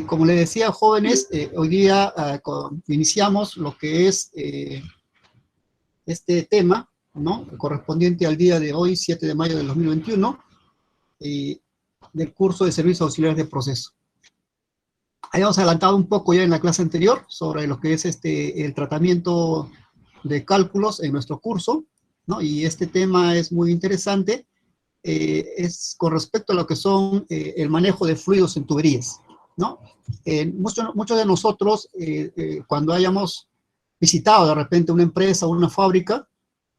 Como les decía, jóvenes, hoy día iniciamos lo que es este tema, ¿no? Correspondiente al día de hoy, 7 de mayo del 2021, del curso de servicios auxiliares de proceso. Habíamos adelantado un poco ya en la clase anterior sobre lo que es el tratamiento de cálculos en nuestro curso, ¿no? Y este tema es muy interesante, es con respecto a lo que son el manejo de fluidos en tuberías, ¿no? Muchos de nosotros, cuando hayamos visitado de repente una empresa o una fábrica,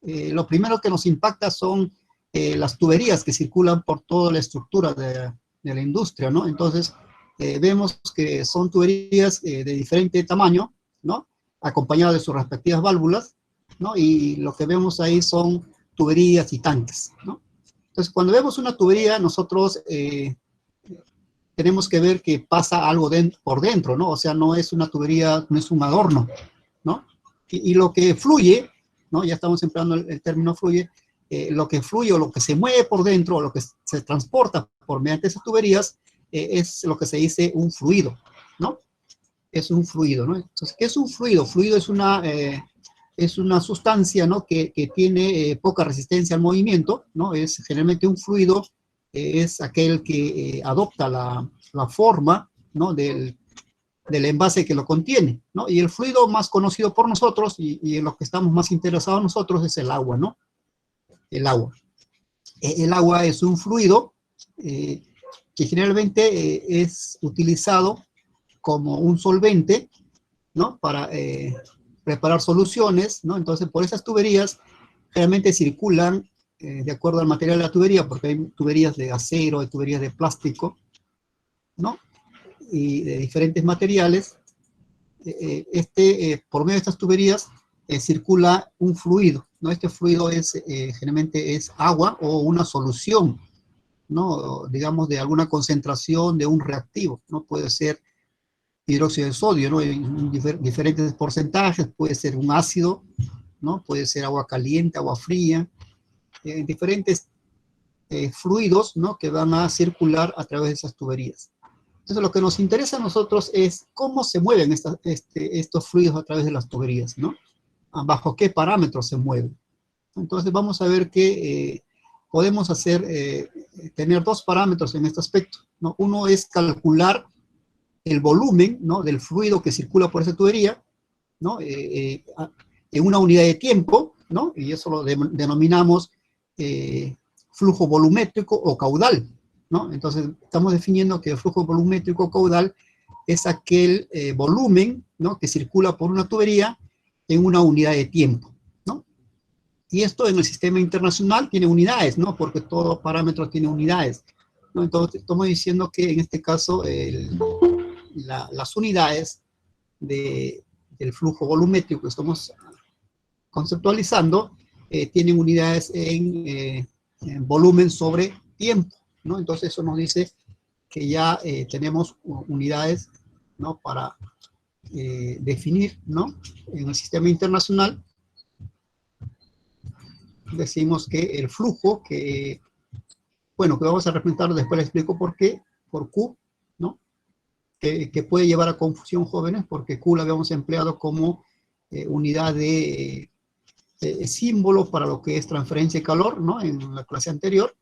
lo primero que nos impacta son las tuberías que circulan por toda la estructura de la industria, ¿no? Entonces, vemos que son tuberías de diferente tamaño, ¿no? Acompañadas de sus respectivas válvulas, ¿no? Y lo que vemos ahí son tuberías y tanques, ¿no? Entonces, cuando vemos una tubería, nosotros tenemos que ver que pasa algo por dentro, ¿no? O sea, no es una tubería, no es un adorno, ¿no? Y lo que fluye, ¿no? Ya estamos empleando el término fluye, lo que fluye o lo que se mueve por dentro o lo que se transporta por mediante esas tuberías es lo que se dice un fluido, ¿no? Es un fluido, ¿no? Entonces, ¿qué es un fluido? Fluido es una sustancia, ¿no? que tiene poca resistencia al movimiento, ¿no? Es generalmente un fluido, es aquel que adopta la forma, ¿no? del envase que lo contiene, ¿no? Y el fluido más conocido por nosotros y en lo que estamos más interesados nosotros es el agua, ¿no? El agua. El agua es un fluido que generalmente es utilizado como un solvente, ¿no? Para preparar soluciones, ¿no? Entonces, por esas tuberías realmente circulan de acuerdo al material de la tubería, porque hay tuberías de acero, hay tuberías de plástico, ¿no? Y de diferentes materiales. Por medio de estas tuberías circula un fluido, ¿no? Este fluido generalmente es agua o una solución, ¿no? Digamos, de alguna concentración de un reactivo, ¿no? Puede ser hidróxido de sodio, ¿no? En diferentes porcentajes, puede ser un ácido, ¿no? Puede ser agua caliente, agua fría, diferentes fluidos, ¿no? Que van a circular a través de esas tuberías. Entonces, lo que nos interesa a nosotros es cómo se mueven estos fluidos a través de las tuberías, ¿no? Bajo qué parámetros se mueven. Entonces, vamos a ver que podemos tener dos parámetros en este aspecto, ¿no? Uno es calcular el volumen, ¿no? Del fluido que circula por esa tubería, ¿no? En una unidad de tiempo, ¿no? Y eso lo denominamos flujo volumétrico o caudal, ¿no? Entonces, estamos definiendo que el flujo volumétrico o caudal es aquel volumen, ¿no? Que circula por una tubería en una unidad de tiempo, ¿no? Y esto en el sistema internacional tiene unidades, ¿no? Porque todo parámetro tiene unidades, ¿no? Entonces, estamos diciendo que en este caso las unidades del flujo volumétrico que estamos conceptualizando tienen unidades en volumen sobre tiempo, ¿no? Entonces eso nos dice que ya tenemos unidades, ¿no? Para definir, ¿no? En el sistema internacional decimos que el flujo bueno, que vamos a representar, después les explico por qué, por Q, ¿no? Que puede llevar a confusión, jóvenes, porque Q la habíamos empleado como unidad de símbolo para lo que es transferencia de calor, ¿no? En la clase anterior,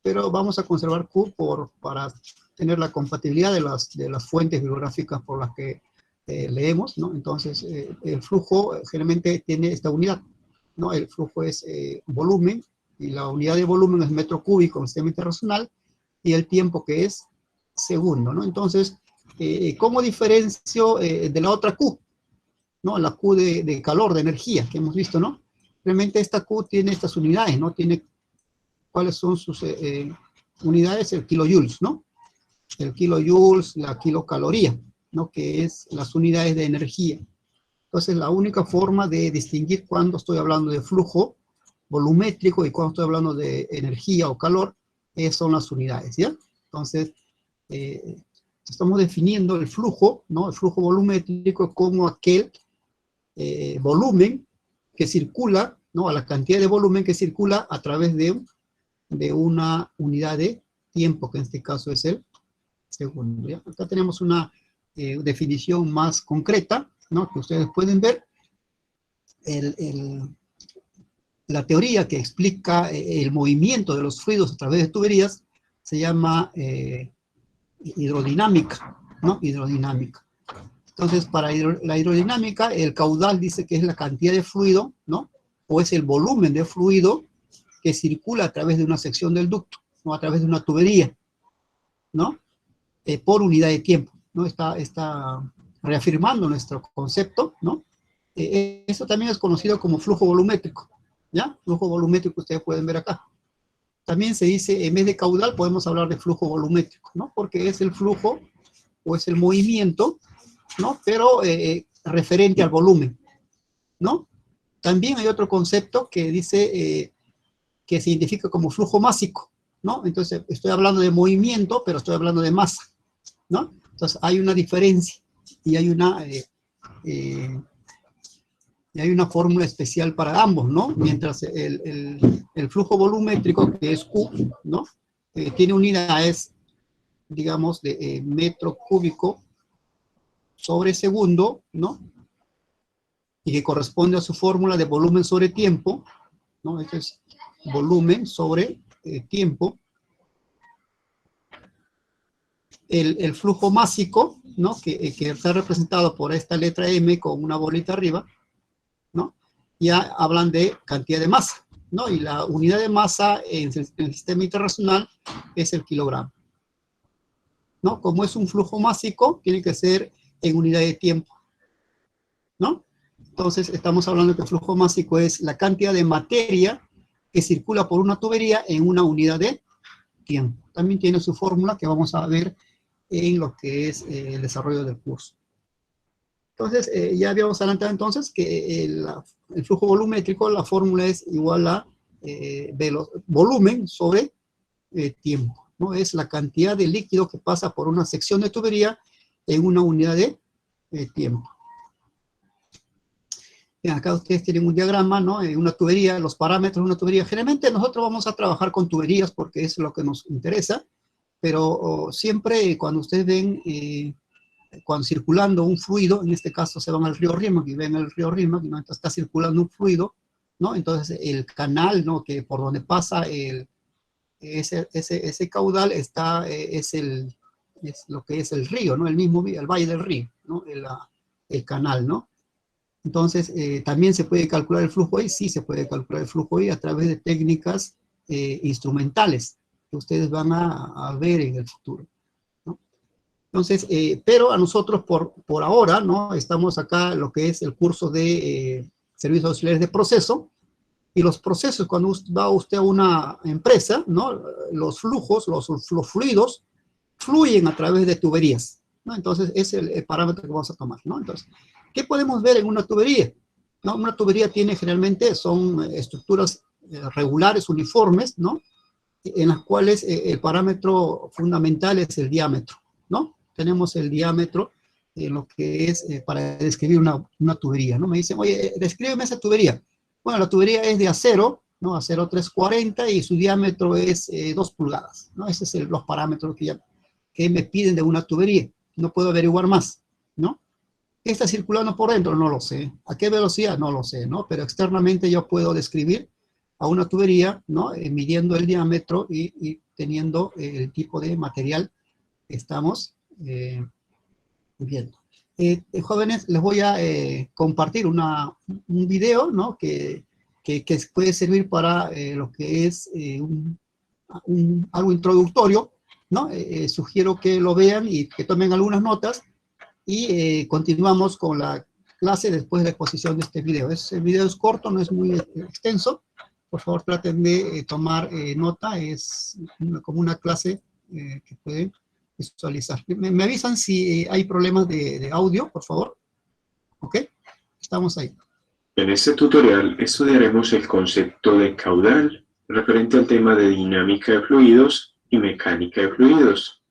pero vamos a conservar Q para tener la compatibilidad de las fuentes bibliográficas por las que leemos, ¿no? Entonces, el flujo generalmente tiene esta unidad, ¿no? El flujo es volumen, y la unidad de volumen es metro cúbico en el sistema internacional, y el tiempo que es segundo, ¿no? Entonces, ¿cómo diferencio de la otra Q? ¿No? La Q de calor, de energía, que hemos visto, ¿no? Realmente esta Q tiene estas unidades, ¿no? Tiene, ¿cuáles son sus unidades? El kilojoules, ¿no? El kilojoules, la kilocaloría, ¿no? Que es las unidades de energía. Entonces, la única forma de distinguir cuando estoy hablando de flujo volumétrico y cuando estoy hablando de energía o calor, son las unidades, ¿ya? Entonces, estamos definiendo el flujo, ¿no? El flujo volumétrico como aquel volumen que circula, ¿no? A la cantidad de volumen que circula a través de una unidad de tiempo, que en este caso es el segundo. ¿Ya? Acá tenemos una definición más concreta, ¿no? Que ustedes pueden ver. La teoría que explica el movimiento de los fluidos a través de tuberías se llama hidrodinámica, ¿no? Hidrodinámica. Entonces, para la hidrodinámica, el caudal dice que es la cantidad de fluido, ¿no? O es el volumen de fluido que circula a través de una sección del ducto, ¿no? A través de una tubería, ¿no? Por unidad de tiempo, ¿no? Está reafirmando nuestro concepto, ¿no? Eso también es conocido como flujo volumétrico, ¿ya? Flujo volumétrico ustedes pueden ver acá. También se dice, en vez de caudal, podemos hablar de flujo volumétrico, ¿no? Porque es el flujo o es el movimiento, ¿no? Pero referente al volumen, ¿no? También hay otro concepto que dice que se identifica como flujo másico, ¿no? Entonces, estoy hablando de movimiento, pero estoy hablando de masa, ¿no? Entonces, hay una diferencia y hay una fórmula especial para ambos, ¿no? Mientras el flujo volumétrico, que es Q, ¿no? Tiene unidades, digamos, de metro cúbico sobre segundo, ¿no? Y que corresponde a su fórmula de volumen sobre tiempo, ¿no? Esto es volumen sobre tiempo. El flujo másico, ¿no? Que está representado por esta letra M con una bolita arriba, ¿no? Ya hablan de cantidad de masa, ¿no? Y la unidad de masa en el sistema internacional es el kilogramo, ¿no? Como es un flujo másico, tiene que ser en unidad de tiempo, ¿no? Entonces, estamos hablando que el flujo másico es la cantidad de materia que circula por una tubería en una unidad de tiempo. También tiene su fórmula que vamos a ver en lo que es el desarrollo del curso. Entonces, ya habíamos adelantado entonces que el flujo volumétrico, la fórmula es igual a volumen sobre tiempo, ¿no? Es la cantidad de líquido que pasa por una sección de tubería en una unidad de tiempo. Bien, acá ustedes tienen un diagrama, ¿no? Una tubería, los parámetros de una tubería. Generalmente nosotros vamos a trabajar con tuberías porque es lo que nos interesa, pero siempre cuando ustedes ven, cuando circulando un fluido, en este caso se van al río Rímac y ven el río Rímac, ¿no? Entonces está circulando un fluido, ¿no? Entonces el canal, ¿no? Que por donde pasa ese caudal está, es lo que es el río, ¿no? El valle del río, ¿no? El canal, ¿no? Entonces, también se puede calcular el flujo ahí, sí se puede calcular el flujo ahí a través de técnicas instrumentales que ustedes van a ver en el futuro, ¿no? Entonces, pero a nosotros por ahora, ¿no? Estamos acá en lo que es el curso de servicios auxiliares de proceso, y los procesos, cuando va usted a una empresa, ¿no? Los flujos, los fluidos, fluyen a través de tuberías, ¿no? Entonces, es el parámetro que vamos a tomar, ¿no? Entonces, ¿qué podemos ver en una tubería? ¿No? Una tubería tiene generalmente, son estructuras regulares, uniformes, ¿no? En las cuales el parámetro fundamental es el diámetro, ¿no? Tenemos el diámetro en lo que es para describir una tubería, ¿no? Me dicen, oye, descríbeme esa tubería. Bueno, la tubería es de acero, ¿no? Acero 340 y su diámetro es 2 pulgadas, ¿no? Esos son los parámetros que me piden de una tubería. No puedo averiguar más, ¿no? ¿Qué está circulando por dentro? No lo sé. ¿A qué velocidad? No lo sé, ¿no? Pero externamente yo puedo describir a una tubería, ¿no? Midiendo el diámetro y teniendo el tipo de material que estamos viendo. Jóvenes, les voy a compartir un video, ¿no? Que puede servir para lo que es algo introductorio, ¿no? Sugiero que lo vean y que tomen algunas notas y continuamos con la clase después de la exposición de este video. El video es corto, no es muy extenso. Por favor, traten de tomar nota. Es como una clase que pueden visualizar. Me avisan si hay problemas de audio, por favor. ¿Ok? Estamos ahí. En este tutorial estudiaremos el concepto de caudal referente al tema de dinámica de fluidos y mecánica de fluidos.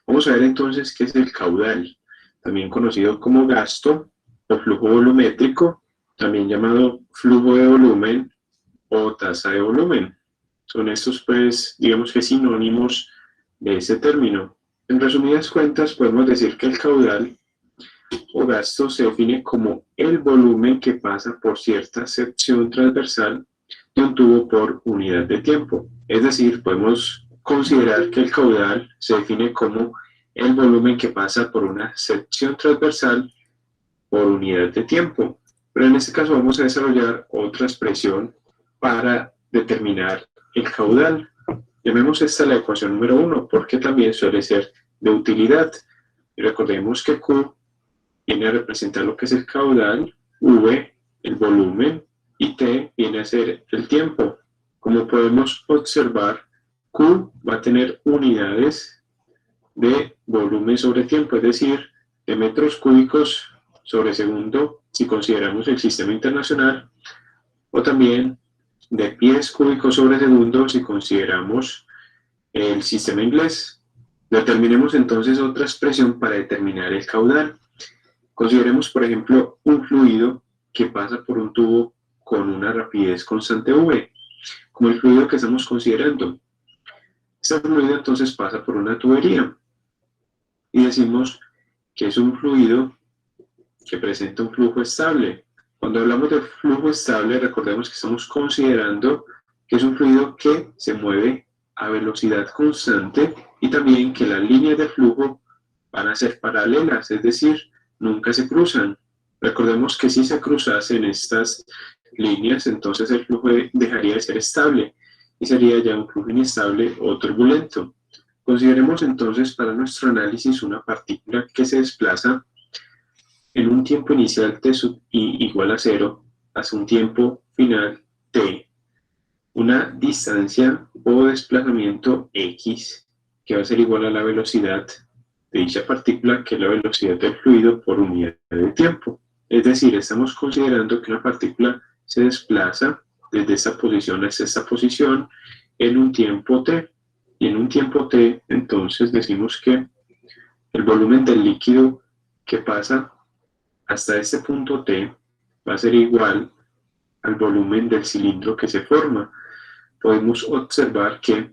Vamos a ver entonces qué es el caudal, también conocido como gasto o flujo volumétrico, también llamado flujo de volumen o tasa de volumen. Son estos, pues, digamos que sinónimos de ese término. En resumidas cuentas, podemos decir que el caudal o gasto se define como el volumen que pasa por cierta sección transversal de un tubo por unidad de tiempo. Es decir, podemos considerar que el caudal se define como el volumen que pasa por una sección transversal por unidad de tiempo. Pero en este caso vamos a desarrollar otra expresión para determinar el caudal. Llamemos esta la ecuación número 1, porque también suele ser de utilidad. Y recordemos que Q viene a representar lo que es el caudal, V, el volumen, y T viene a ser el tiempo. Como podemos observar, Q va a tener unidades de volumen sobre tiempo, es decir, de metros cúbicos sobre segundo, si consideramos el sistema internacional, o también de pies cúbicos sobre segundo, si consideramos el sistema inglés. Determinemos entonces otra expresión para determinar el caudal. Consideremos, por ejemplo, un fluido que pasa por un tubo con una rapidez constante V, como el fluido que estamos considerando. Este fluido entonces pasa por una tubería y decimos que es un fluido que presenta un flujo estable. Cuando hablamos de flujo estable, recordemos que estamos considerando que es un fluido que se mueve a velocidad constante y también que las líneas de flujo van a ser paralelas, es decir, nunca se cruzan. Recordemos que si se cruzasen estas líneas, entonces el flujo dejaría de ser estable y sería ya un flujo inestable o turbulento. Consideremos entonces para nuestro análisis una partícula que se desplaza en un tiempo inicial t sub i igual a 0 hasta un tiempo final t, una distancia o desplazamiento x que va a ser igual a la velocidad de dicha partícula, que es la velocidad del fluido por unidad de tiempo. Es decir, estamos considerando que una partícula se desplaza desde esta posición hasta esta posición en un tiempo t. Y en un tiempo t, entonces decimos que el volumen del líquido que pasa hasta este punto t va a ser igual al volumen del cilindro que se forma. Podemos observar que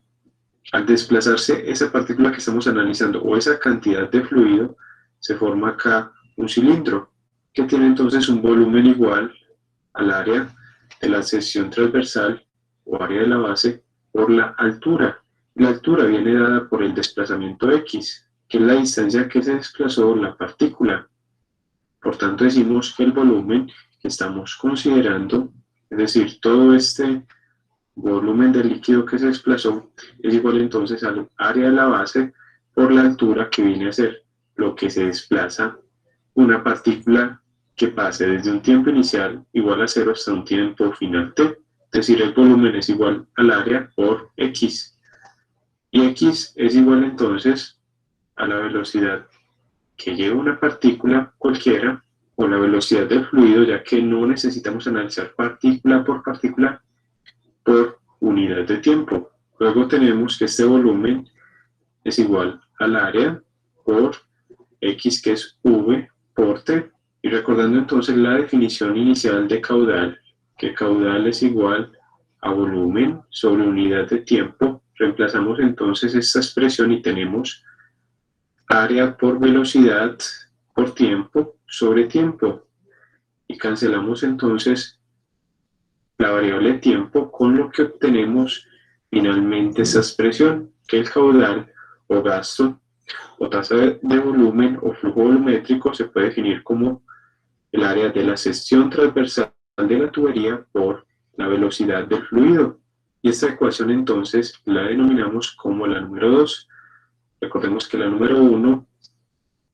al desplazarse esa partícula que estamos analizando o esa cantidad de fluido, se forma acá un cilindro que tiene entonces un volumen igual al área de la sección transversal o área de la base por la altura. La altura viene dada por el desplazamiento x, que es la distancia que se desplazó la partícula. Por tanto, decimos que el volumen que estamos considerando, es decir, todo este volumen del líquido que se desplazó, es igual entonces al área de la base por la altura, que viene a ser lo que se desplaza una partícula que pase desde un tiempo inicial igual a 0 hasta un tiempo final t. Es decir, el volumen es igual al área por x. Y x es igual entonces a la velocidad que lleva una partícula cualquiera, o la velocidad del fluido, ya que no necesitamos analizar partícula por partícula por unidad de tiempo. Luego tenemos que este volumen es igual al área por x, que es v por t. Y recordando entonces la definición inicial de caudal, que caudal es igual a volumen sobre unidad de tiempo, reemplazamos entonces esta expresión y tenemos área por velocidad por tiempo sobre tiempo. Y cancelamos entonces la variable tiempo, con lo que obtenemos finalmente esa expresión, que el caudal o gasto o tasa de volumen o flujo volumétrico se puede definir como el área de la sección transversal de la tubería por la velocidad del fluido. Y esta ecuación entonces la denominamos como la número 2. Recordemos que la número 1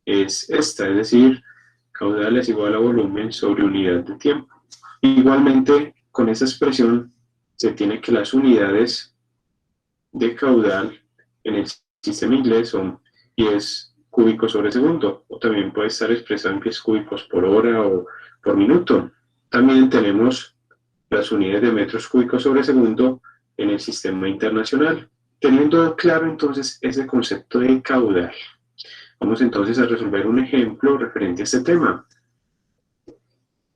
es esta, es decir, caudal es igual a volumen sobre unidad de tiempo. Igualmente, con esta expresión se tiene que las unidades de caudal en el sistema inglés son pies cúbicos sobre segundo, o también puede estar expresado en pies cúbicos por hora o por minuto. También tenemos las unidades de metros cúbicos sobre segundo en el sistema internacional. Teniendo claro entonces ese concepto de caudal, vamos entonces a resolver un ejemplo referente a este tema.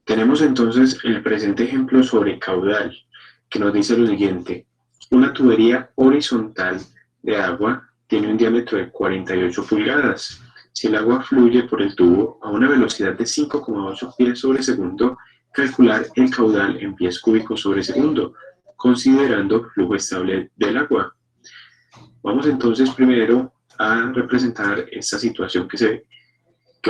Tenemos entonces el presente ejemplo sobre caudal, que nos dice lo siguiente: una tubería horizontal de agua tiene un diámetro de 48 pulgadas. Si el agua fluye por el tubo a una velocidad de 5,8 pies sobre segundo, calcular el caudal en pies cúbicos sobre segundo, considerando flujo estable del agua. Vamos entonces primero a representar esta situación que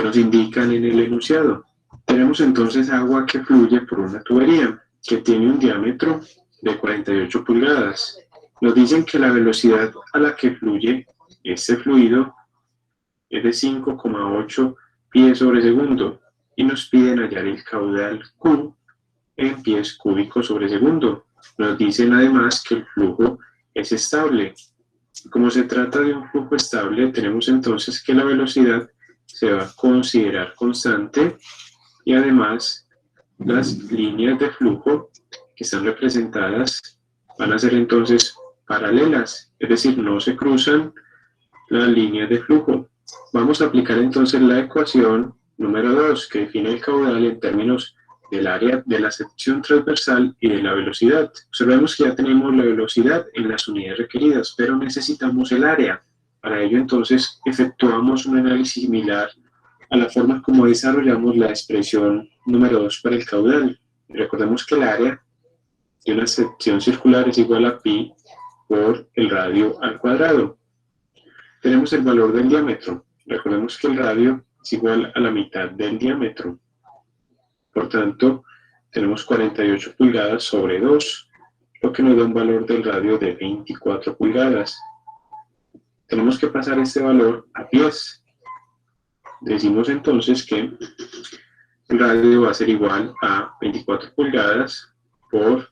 nos indican en el enunciado. Tenemos entonces agua que fluye por una tubería que tiene un diámetro de 48 pulgadas. Nos dicen que la velocidad a la que fluye este fluido es de 5,8 pies sobre segundo y nos piden hallar el caudal Q en pies cúbicos sobre segundo. Nos dicen además que el flujo es estable. Como se trata de un flujo estable, tenemos entonces que la velocidad se va a considerar constante y además las líneas de flujo que están representadas van a ser entonces paralelas, es decir, no se cruzan las líneas de flujo. Vamos a aplicar entonces la ecuación número 2 que define el caudal en términos del área de la sección transversal y de la velocidad. Observemos que ya tenemos la velocidad en las unidades requeridas, pero necesitamos el área. Para ello entonces efectuamos un análisis similar a la forma como desarrollamos la expresión número 2 para el caudal. Recordemos que el área de una sección circular es igual a pi por el radio al cuadrado. Tenemos el valor del diámetro. Recordemos que el radio es igual a la mitad del diámetro. Por tanto, tenemos 48 pulgadas sobre 2, lo que nos da un valor del radio de 24 pulgadas. Tenemos que pasar este valor a pies. Decimos entonces que el radio va a ser igual a 24 pulgadas por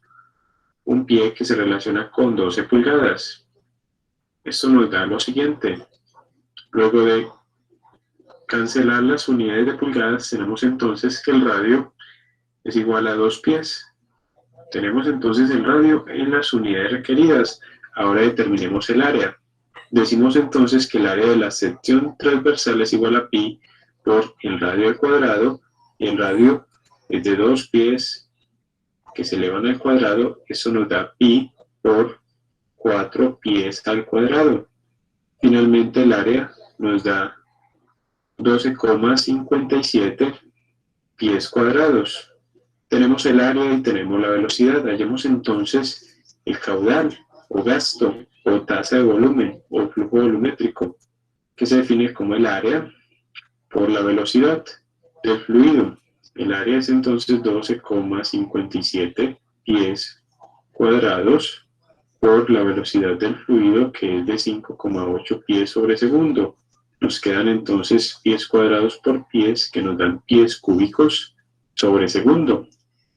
un pie que se relaciona con 12 pulgadas. Esto nos da lo siguiente. Luego de cancelar las unidades de pulgadas, tenemos entonces que el radio es igual a 2 pies. Tenemos entonces el radio en las unidades requeridas. Ahora determinemos el área. Decimos entonces que el área de la sección transversal es igual a pi por el radio al cuadrado, y el radio es de 2 pies que se elevan al cuadrado. Eso nos da pi por 4 pies al cuadrado. Finalmente el área nos da 12,57 pies cuadrados. Tenemos el área y tenemos la velocidad. Hallemos entonces el caudal o gasto o tasa de volumen o flujo volumétrico, que se define como el área por la velocidad del fluido. El área es entonces 12,57 pies cuadrados por la velocidad del fluido, que es de 5,8 pies sobre segundo. Nos quedan entonces pies cuadrados por pies, que nos dan pies cúbicos sobre segundo.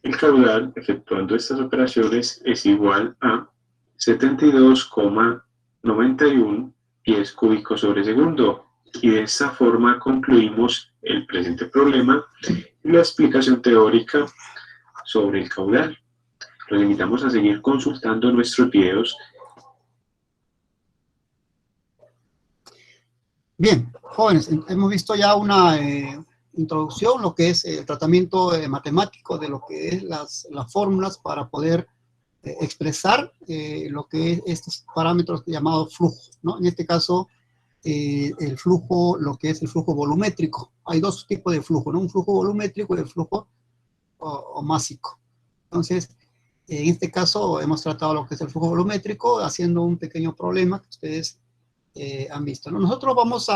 El caudal, efectuando estas operaciones, es igual a 72,91 pies cúbicos sobre segundo. Y de esta forma concluimos el presente problema y la explicación teórica sobre el caudal. Los invitamos a seguir consultando nuestros videos. Bien, jóvenes, hemos visto ya una introducción, lo que es el tratamiento matemático de lo que es las fórmulas para poder expresar lo que es estos parámetros llamados flujos, ¿no? En este caso, el flujo, lo que es el flujo volumétrico. Hay dos tipos de flujo, ¿no? Un flujo volumétrico y el flujo másico. Entonces, en este caso hemos tratado lo que es el flujo volumétrico, haciendo un pequeño problema que ustedes han visto, ¿no? Nosotros vamos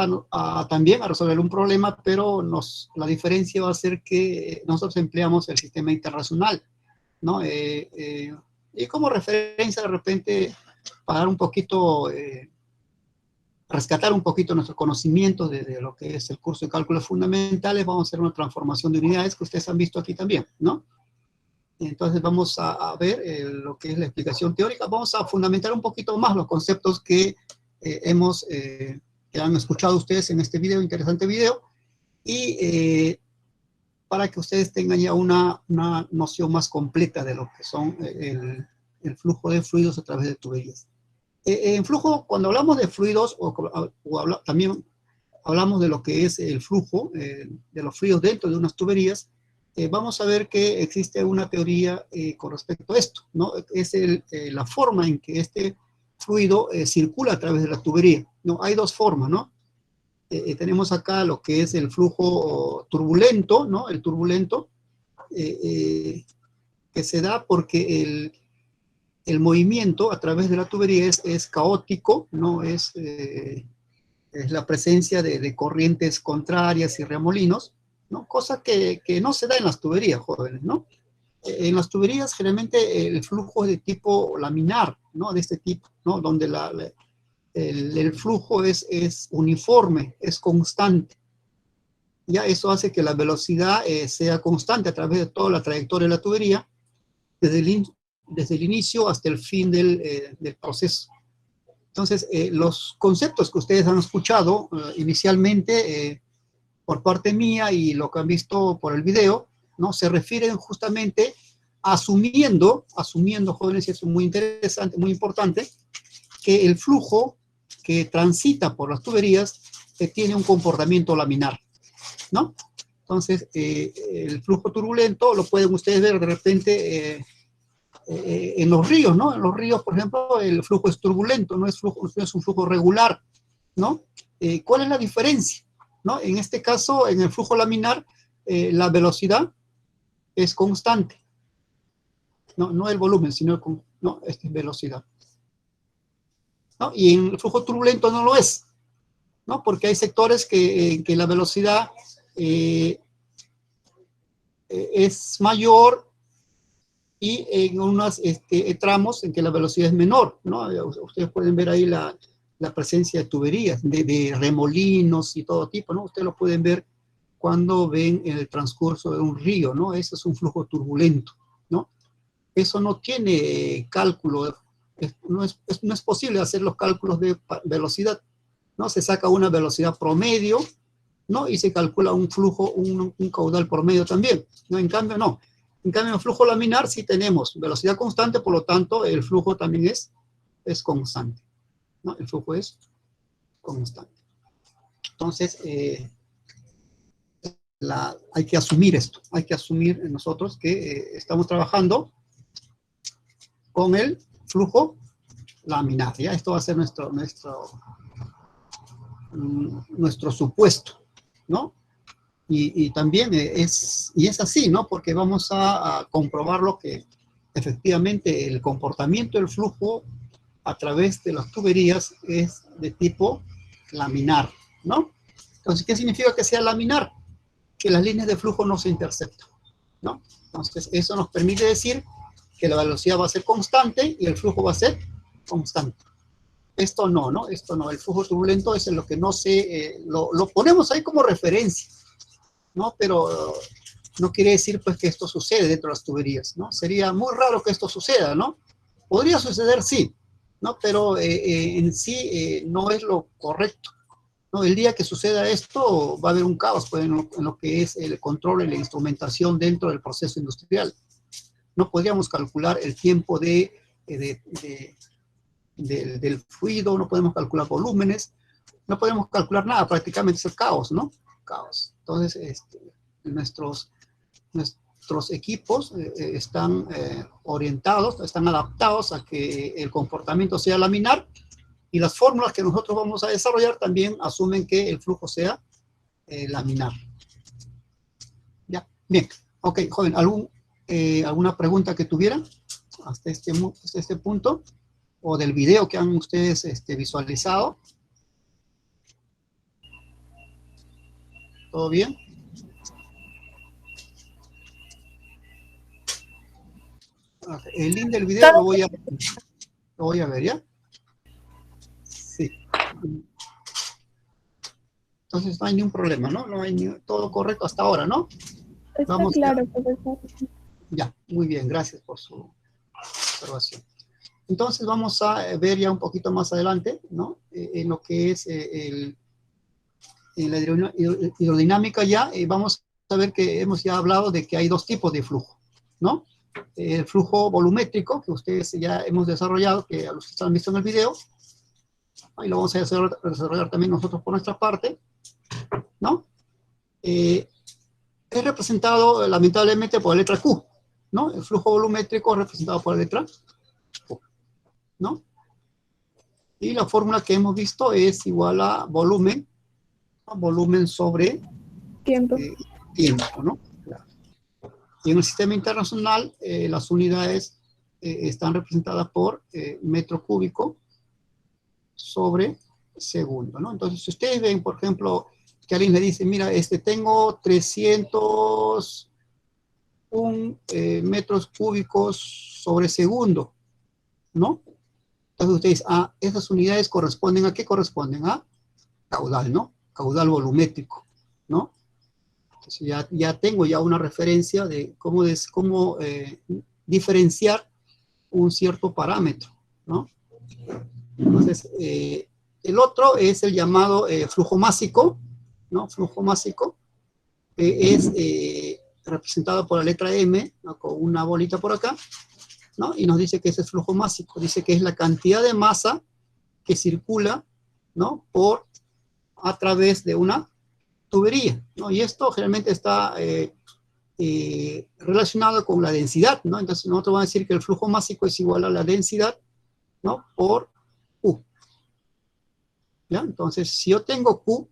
también a resolver un problema, pero la diferencia va a ser que nosotros empleamos el sistema internacional, ¿no? Y como referencia, de repente, para dar un poquito, rescatar un poquito nuestro conocimiento de lo que es el curso de cálculos fundamentales, vamos a hacer una transformación de unidades que ustedes han visto aquí también, ¿no? Entonces vamos a ver lo que es la explicación teórica. Vamos a fundamentar un poquito más los conceptos que que han escuchado ustedes en este video, interesante video, y para que ustedes tengan ya una noción más completa de lo que son el flujo de fluidos a través de tuberías. En flujo, cuando hablamos de fluidos, también hablamos de lo que es el flujo de los fluidos dentro de unas tuberías, vamos a ver que existe una teoría con respecto a esto, ¿no? Es la forma en que este fluido circula a través de la tubería, ¿no? Hay dos formas, ¿no? Tenemos acá lo que es el flujo turbulento, ¿no? El turbulento, que se da porque el movimiento a través de la tubería es caótico, ¿no? Es la presencia de corrientes contrarias y remolinos, ¿no? Cosa que no se da en las tuberías, jóvenes, ¿no? En las tuberías generalmente el flujo es de tipo laminar, ¿no? De este tipo, ¿no? Donde el flujo es uniforme, es constante. Ya eso hace que la velocidad sea constante a través de toda la trayectoria de la tubería, desde el inicio hasta el fin del proceso. Entonces, los conceptos que ustedes han escuchado inicialmente por parte mía y lo que han visto por el video, ¿no? Se refieren justamente asumiendo, jóvenes, y eso es muy interesante, muy importante, que el flujo que transita por las tuberías tiene un comportamiento laminar, ¿no? Entonces, el flujo turbulento lo pueden ustedes ver de repente en los ríos, ¿no? En los ríos, por ejemplo, el flujo es turbulento, no es un flujo regular, ¿no? ¿Cuál es la diferencia? ¿No? En este caso, en el flujo laminar, la velocidad es constante. No el volumen, sino no, esta es velocidad, ¿no? Y en el flujo turbulento no lo es, ¿no? Porque hay sectores que la velocidad es mayor y en unos tramos en que la velocidad es menor, ¿no? Ustedes pueden ver ahí la presencia de tuberías, de remolinos y todo tipo, ¿no? Ustedes lo pueden ver cuando ven el transcurso de un río, ¿no? Eso es un flujo turbulento, ¿no? Eso no tiene cálculo, no es posible hacer los cálculos de velocidad, ¿no? Se saca una velocidad promedio, ¿no? Y se calcula un flujo, un caudal promedio también, ¿no? En cambio, no. En cambio, en flujo laminar sí tenemos velocidad constante, por lo tanto, el flujo también es constante, ¿no? El flujo es constante. Entonces, hay que asumir esto, hay que asumir nosotros que estamos trabajando con el flujo laminar, ¿ya? Esto va a ser nuestro supuesto, ¿no? Y también es así, ¿no? Porque vamos a comprobarlo que efectivamente el comportamiento del flujo a través de las tuberías es de tipo laminar, ¿no? Entonces, ¿qué significa que sea laminar? Que las líneas de flujo no se interceptan, ¿no? Entonces, eso nos permite decir que la velocidad va a ser constante y el flujo va a ser constante. Esto no, ¿no? Esto no. El flujo turbulento es en lo que no se... lo ponemos ahí como referencia, ¿no? Pero no quiere decir, pues, que esto sucede dentro de las tuberías, ¿no? Sería muy raro que esto suceda, ¿no? Podría suceder, sí, ¿no? Pero en sí no es lo correcto, ¿no? El día que suceda esto, va a haber un caos, pues, en lo que es el control y la instrumentación dentro del proceso industrial. No podríamos calcular el tiempo del fluido, no podemos calcular volúmenes, no podemos calcular nada, prácticamente es el caos, ¿no? Caos. Entonces, nuestros equipos están orientados, están adaptados a que el comportamiento sea laminar, y las fórmulas que nosotros vamos a desarrollar también asumen que el flujo sea laminar. Ya, bien. Ok, joven, ¿alguna pregunta que tuvieran hasta este punto? ¿O del video que han ustedes visualizado? ¿Todo bien? Okay. El link del video lo voy a ver, ¿ya? Sí. Entonces no hay ningún problema, ¿no? No hay todo correcto hasta ahora, ¿no? Está claro, profesor. Ya, muy bien, gracias por su observación. Entonces vamos a ver ya un poquito más adelante, ¿no? En lo que es en la hidrodinámica ya, vamos a ver que hemos ya hablado de que hay dos tipos de flujo, ¿no? El flujo volumétrico, que ustedes ya hemos desarrollado, que a los que han visto en el video, y lo vamos a desarrollar también nosotros por nuestra parte, ¿no? Es representado lamentablemente por la letra Q, ¿no? El flujo volumétrico es representado por la letra Q, ¿no? Y la fórmula que hemos visto es igual a volumen, ¿no? Volumen sobre Tiempo. tiempo, ¿no? Y en el sistema internacional, las unidades están representadas por metro cúbico sobre segundo, ¿no? Entonces, si ustedes ven, por ejemplo, que alguien le dice, mira, tengo 301 metros cúbicos sobre segundo, ¿no? Entonces ustedes, esas unidades corresponden, ¿a qué corresponden? A caudal, ¿no? Caudal volumétrico, ¿no? Entonces ya tengo ya una referencia de cómo diferenciar un cierto parámetro, ¿no? Entonces, el otro es el llamado flujo másico, ¿no? Flujo másico es representado por la letra M, ¿no? Con una bolita por acá, ¿no? Y nos dice que ese es flujo másico, dice que es la cantidad de masa que circula, ¿no? A través de una tubería, ¿no? Y esto generalmente está relacionado con la densidad, ¿no? Entonces nosotros vamos a decir que el flujo másico es igual a la densidad, ¿no? Por Q. ¿Ya? Entonces, si yo tengo Q,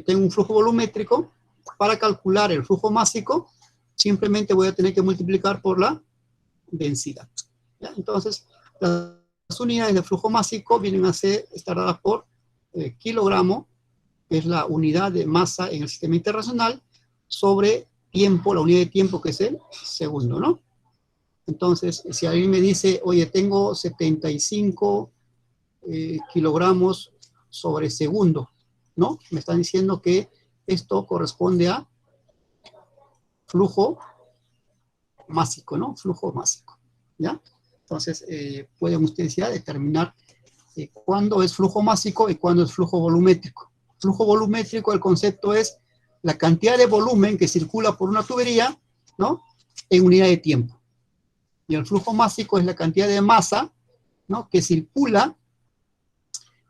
tengo un flujo volumétrico, para calcular el flujo másico, simplemente voy a tener que multiplicar por la densidad. ¿Ya? Entonces, las unidades de flujo másico vienen a estar dadas por kilogramo, que es la unidad de masa en el sistema internacional, sobre tiempo, la unidad de tiempo que es el segundo, ¿no? Entonces, si alguien me dice, oye, tengo 75 kilogramos sobre segundo, ¿no? Me están diciendo que esto corresponde a flujo másico, ¿no? Flujo másico, ¿ya? Entonces, pueden ustedes ya determinar cuándo es flujo másico y cuándo es flujo volumétrico. Flujo volumétrico, el concepto es la cantidad de volumen que circula por una tubería, ¿no? En unidad de tiempo. Y el flujo másico es la cantidad de masa, ¿no? Que circula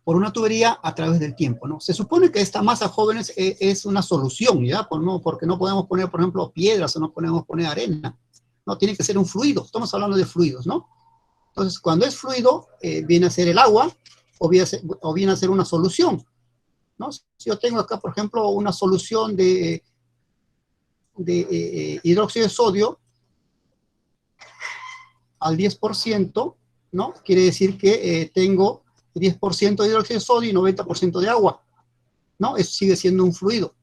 por una tubería a través del tiempo, ¿no? Se supone que esta masa, jóvenes, es una solución, ¿ya? Porque no podemos poner, por ejemplo, piedras o no podemos poner arena. No, tiene que ser un fluido. Estamos hablando de fluidos, ¿no? Entonces, cuando es fluido, viene a ser el agua o viene a ser una solución, ¿no? Si yo tengo acá, por ejemplo, una solución de hidróxido de sodio al 10%, ¿no? Quiere decir que tengo 10% de hidróxido de sodio y 90% de agua, ¿no? Eso sigue siendo un fluido,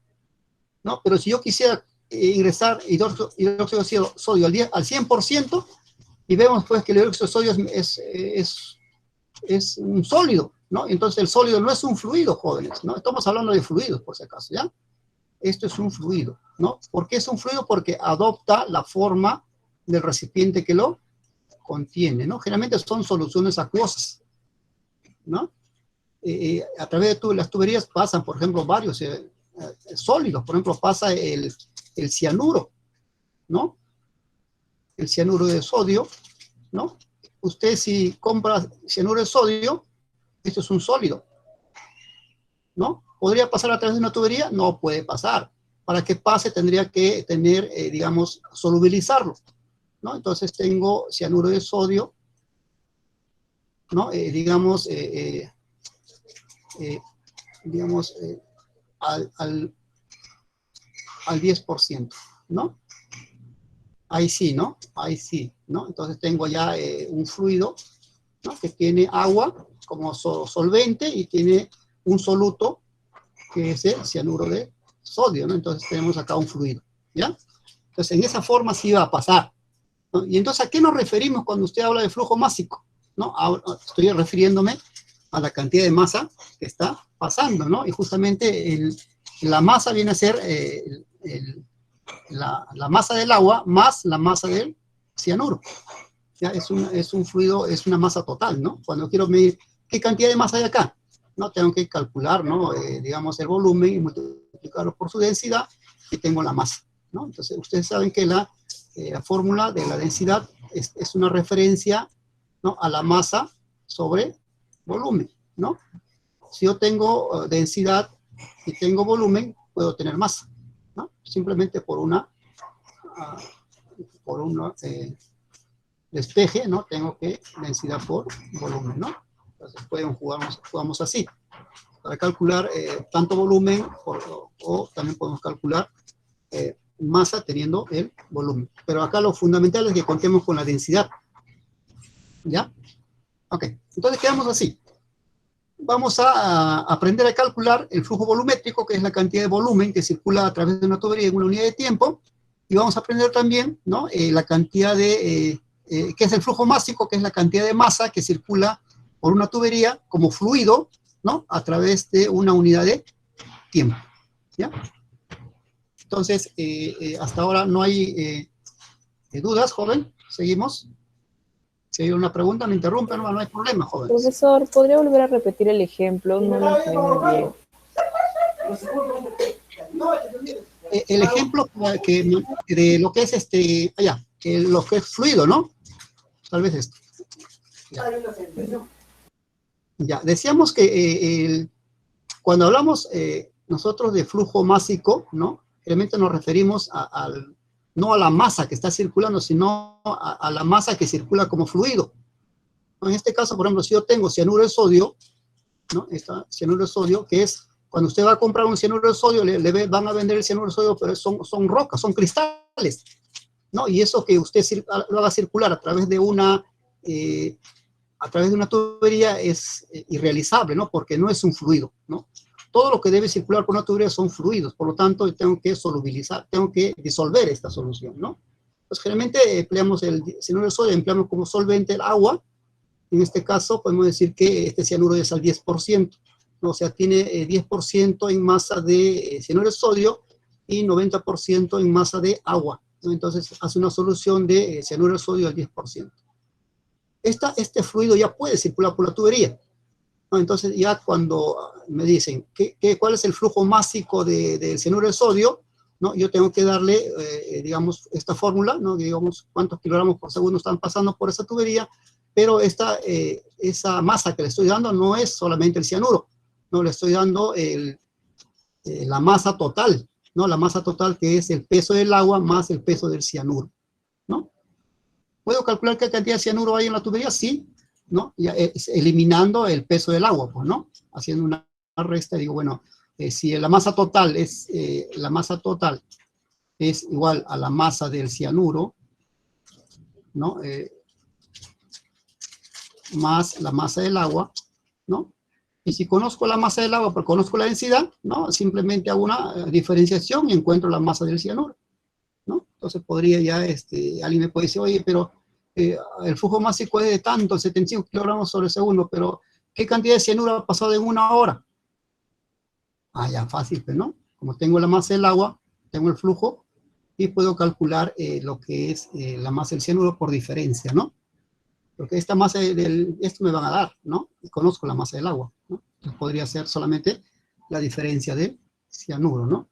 ¿no? Pero si yo quisiera ingresar hidróxido de sodio al 100%, y vemos pues que el hidróxido de sodio es un sólido, ¿no? Entonces el sólido no es un fluido, jóvenes, ¿no? Estamos hablando de fluidos, por si acaso, ¿ya? Esto es un fluido, ¿no? ¿Por qué es un fluido? Porque adopta la forma del recipiente que lo contiene, ¿no? Generalmente son soluciones acuosas, ¿no? A través de las tuberías pasan, por ejemplo, varios sólidos. Por ejemplo, pasa el cianuro, ¿no? El cianuro de sodio, ¿no? Usted si compra cianuro de sodio, esto es un sólido, ¿no? ¿Podría pasar a través de una tubería? No puede pasar. Para que pase tendría que tener, digamos, solubilizarlo, ¿no? Entonces tengo cianuro de sodio, ¿no? Digamos, al 10%, ¿no? Ahí sí, ¿no? Ahí sí, ¿no? Entonces tengo ya un fluido, ¿no? Que tiene agua como solvente y tiene un soluto que es el cianuro de sodio, ¿no? Entonces tenemos acá un fluido, ¿ya? Entonces en esa forma sí va a pasar, ¿no? Y entonces, ¿a qué nos referimos cuando usted habla de flujo másico? ¿No? Ahora estoy refiriéndome a la cantidad de masa que está pasando, ¿no? Y justamente la masa viene a ser la masa del agua más la masa del cianuro. ¿Ya? Es un fluido, es una masa total, ¿no? Cuando quiero medir qué cantidad de masa hay acá, ¿no? Tengo que calcular, ¿no? Digamos, el volumen y multiplicarlo por su densidad y tengo la masa, ¿no? Entonces, ustedes saben que la fórmula de la densidad es una referencia, ¿no? A la masa sobre volumen, ¿no? Si yo tengo densidad y tengo volumen, puedo tener masa, ¿no? Simplemente por un despeje, ¿no? Tengo que densidad por volumen, ¿no? Entonces jugamos así, para calcular tanto volumen, o también podemos calcular masa teniendo el volumen. Pero acá lo fundamental es que contemos con la densidad. ¿Ya? Ok, entonces quedamos así. Vamos a aprender a calcular el flujo volumétrico, que es la cantidad de volumen que circula a través de una tubería en una unidad de tiempo, y vamos a aprender también, ¿no? La cantidad de, que es el flujo másico, que es la cantidad de masa que circula por una tubería como fluido, ¿no? A través de una unidad de tiempo. ¿Ya? Entonces, hasta ahora no hay dudas, joven. Seguimos. Si hay una pregunta, me interrumpen, no hay problema, joven. Profesor, ¿podría volver a repetir el ejemplo? No lo entendí muy bien. El ejemplo de lo que es lo que es fluido, ¿no? Tal vez esto. Ya, decíamos que cuando hablamos nosotros de flujo másico, ¿no? Realmente nos referimos no a la masa que está circulando, sino a la masa que circula como fluido. En este caso, por ejemplo, si yo tengo cianuro de sodio, ¿no? Cianuro de sodio, que es, cuando usted va a comprar un cianuro de sodio, van a vender el cianuro de sodio, pero son rocas, son cristales, ¿no? Y eso que usted lo haga circular a través de una tubería es irrealizable, ¿no? Porque no es un fluido, ¿no? Todo lo que debe circular por una tubería son fluidos, por lo tanto, tengo que solubilizar, tengo que disolver esta solución, ¿no? Pues generalmente empleamos el cianuro de sodio, empleamos como solvente el agua. En este caso, podemos decir que este cianuro es al 10%, ¿no? O sea, tiene 10% en masa de cianuro de sodio y 90% en masa de agua, ¿no? Entonces, hace una solución de cianuro de sodio al 10%. Este fluido ya puede circular por la tubería, ¿no? Entonces, ya cuando me dicen cuál es el flujo másico del cianuro de sodio, ¿no? Yo tengo que darle, digamos, esta fórmula, ¿no? Digamos, cuántos kilogramos por segundo están pasando por esa tubería, pero esa masa que le estoy dando no es solamente el cianuro, no le estoy dando la masa total, ¿no? La masa total, que es el peso del agua más el peso del cianuro, ¿no? ¿Puedo calcular qué cantidad de cianuro hay en la tubería? Sí, ¿no? Ya, eliminando el peso del agua, pues, ¿no? Haciendo una resta, digo, bueno, si la masa total es igual a la masa del cianuro, ¿no? Más la masa del agua, ¿no? Y si conozco la masa del agua, pero conozco la densidad, ¿no? Simplemente hago una diferenciación y encuentro la masa del cianuro, ¿no? Entonces podría ya, alguien me puede decir, oye, pero el flujo másico es de tanto, 75 kilogramos sobre segundo, pero ¿qué cantidad de cianuro ha pasado en una hora? Ah, ya, fácil, pues, ¿no? Como tengo la masa del agua, tengo el flujo, y puedo calcular lo que es la masa del cianuro por diferencia, ¿no? Porque esta masa esto me van a dar, ¿no? Y conozco la masa del agua, ¿no? Entonces podría ser solamente la diferencia del cianuro, ¿no?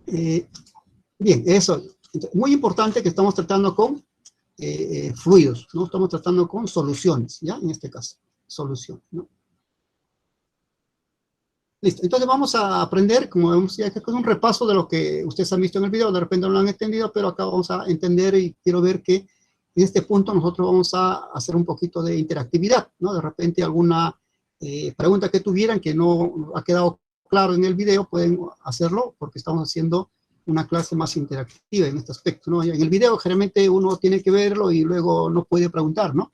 Bien, eso. Entonces, muy importante que estamos tratando con fluidos, ¿no? Estamos tratando con soluciones, ¿ya? En este caso, solución, ¿no? Listo, entonces vamos a aprender, como vemos, ya que es un repaso de lo que ustedes han visto en el video, de repente no lo han entendido, pero acá vamos a entender y quiero ver que en este punto nosotros vamos a hacer un poquito de interactividad, ¿no? De repente alguna pregunta que tuvieran que no ha quedado claro en el video, pueden hacerlo porque estamos haciendo una clase más interactiva en este aspecto, ¿no? En el video generalmente uno tiene que verlo y luego no puede preguntar, ¿no?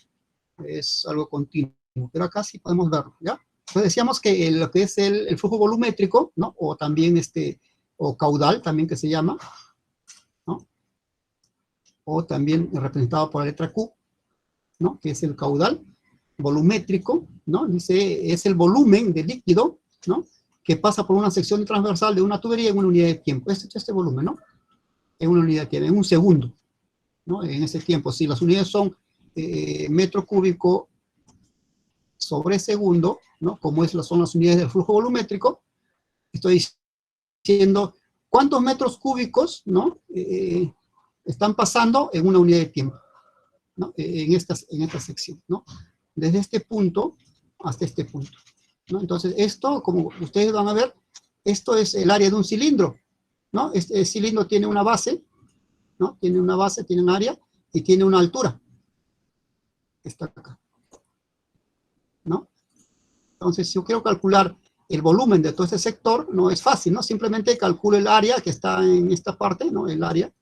Es algo continuo, pero acá sí podemos verlo, ¿ya? Entonces decíamos que lo que es el flujo volumétrico, ¿no? O también o caudal, también que se llama, ¿no? O también representado por la letra Q, ¿no? Que es el caudal volumétrico, ¿no? Dice, es el volumen de líquido, ¿no? Que pasa por una sección transversal de una tubería en una unidad de tiempo. Este volumen, ¿no? En una unidad de tiempo, en un segundo, ¿no? En ese tiempo, si las unidades son metro cúbico sobre segundo, ¿no? Como son las unidades del flujo volumétrico, estoy diciendo cuántos metros cúbicos, ¿no? Están pasando en una unidad de tiempo, ¿no? En esta sección, ¿no? Desde este punto hasta este punto, ¿no? Entonces, esto, como ustedes van a ver, esto es el área de un cilindro, ¿no? Este cilindro tiene una base, ¿no? Tiene una base, tiene un área y tiene una altura. Está acá. Entonces, si yo quiero calcular el volumen de todo este sector, no es fácil, ¿no? Simplemente calculo el área que está en esta parte, ¿no? El área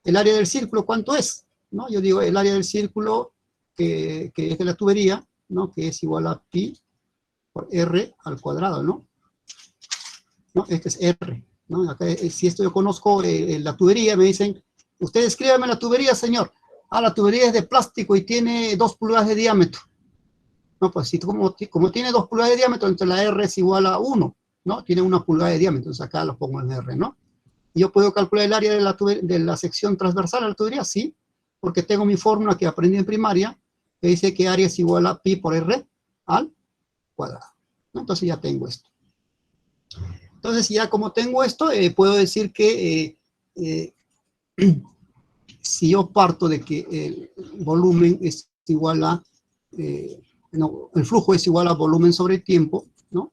del círculo, ¿cuánto es? ¿No? Yo digo el área del círculo que es de la tubería, ¿no? Que es igual a pi por r al cuadrado, ¿no? ¿No? Este es r, ¿no? Acá, si esto yo conozco la tubería, me dicen, usted escríbame la tubería, señor. Ah, la tubería es de plástico y tiene 2 pulgadas de diámetro. No, pues si como tiene 2 pulgadas de diámetro, entonces la R es igual a 1, ¿no? Tiene 1 pulgada de diámetro, entonces acá lo pongo en R, ¿no? ¿Y yo puedo calcular el área de la sección transversal de la tubería? Sí, porque tengo mi fórmula que aprendí en primaria, que dice que área es igual a pi por R al cuadrado, ¿no? Entonces ya tengo esto. Entonces ya como tengo esto, puedo decir que si yo parto de que el volumen es igual a... no, el flujo es igual a volumen sobre tiempo, ¿no?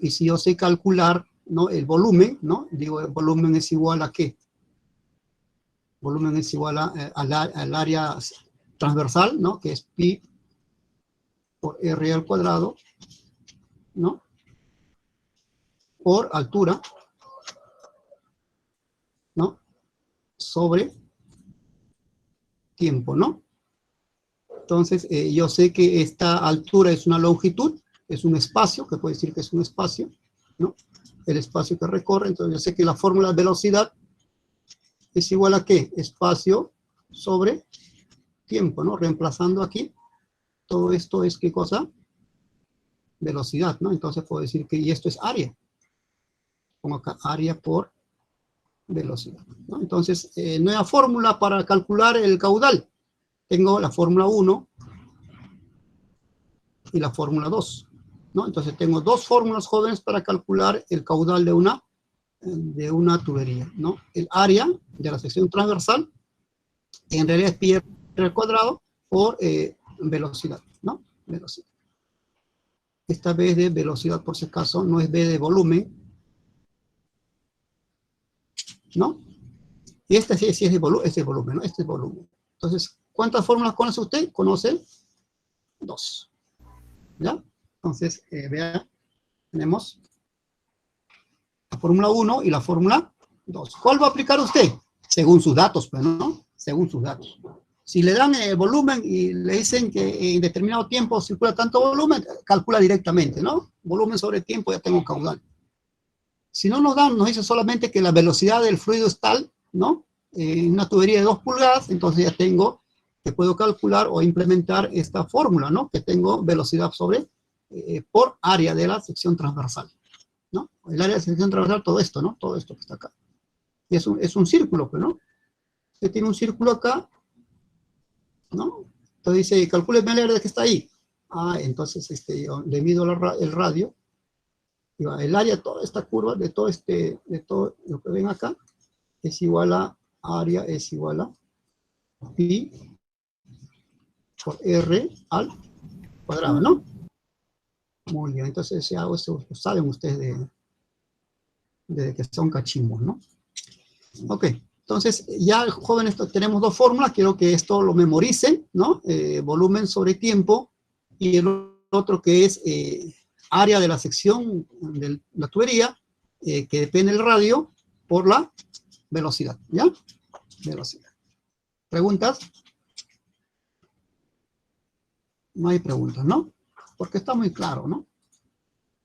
Y si yo sé calcular, ¿no? El volumen, ¿no? Digo, el volumen es igual a ¿qué? Volumen es igual al área transversal, ¿no? Que es pi por r al cuadrado, ¿no? Por altura, ¿no? Sobre tiempo, ¿no? Entonces, yo sé que esta altura es una longitud, es un espacio, que puede decir que es un espacio, ¿no? El espacio que recorre, entonces yo sé que la fórmula de velocidad es igual a ¿qué? Espacio sobre tiempo, ¿no? Reemplazando aquí, todo esto es ¿qué cosa? Velocidad, ¿no? Entonces puedo decir que, y esto es área. Pongo acá área por velocidad, ¿no? Entonces, nueva fórmula para calcular el caudal. Tengo la fórmula 1 y la fórmula 2, ¿no? Entonces tengo 2 fórmulas jóvenes para calcular el caudal de una tubería, ¿no? El área de la sección transversal, en realidad es pi r al cuadrado por velocidad, ¿no? Velocidad. Esta B de velocidad, por si acaso, no es B de volumen, ¿no? Y esta sí es de volumen, ¿no? Este es volumen. Entonces, ¿cuántas fórmulas conoce usted? Conoce 2. ¿Ya? Entonces, vean, tenemos la fórmula 1 y la fórmula 2. ¿Cuál va a aplicar usted? Según sus datos, pues, ¿no? Según sus datos. Si le dan el volumen y le dicen que en determinado tiempo circula tanto volumen, calcula directamente, ¿no? Volumen sobre tiempo, ya tengo caudal. Si no nos dan, nos dice solamente que la velocidad del fluido es tal, ¿no? En una tubería de 2 pulgadas, entonces ya tengo que puedo calcular o implementar esta fórmula, ¿no? Que tengo velocidad sobre, por área de la sección transversal, ¿no? El área de la sección transversal, todo esto, ¿no? Todo esto que está acá. Y es un círculo, pues, ¿no? Usted tiene un círculo acá, ¿no? Entonces dice, calcúleme el área que está ahí. Ah, entonces yo le mido el radio, y va, el área de toda esta curva, de todo lo que ven acá, es igual a, área es igual a pi por r al cuadrado, ¿no? Muy bien, entonces ya eso lo saben ustedes de que son cachimbos, ¿no? Ok, entonces ya jóvenes tenemos 2 fórmulas, quiero que esto lo memoricen, ¿no? Volumen sobre tiempo, y el otro que es área de la sección de la tubería, que depende del radio por la velocidad, ¿ya? Velocidad. ¿Preguntas? No hay preguntas, ¿no? Porque está muy claro, ¿no?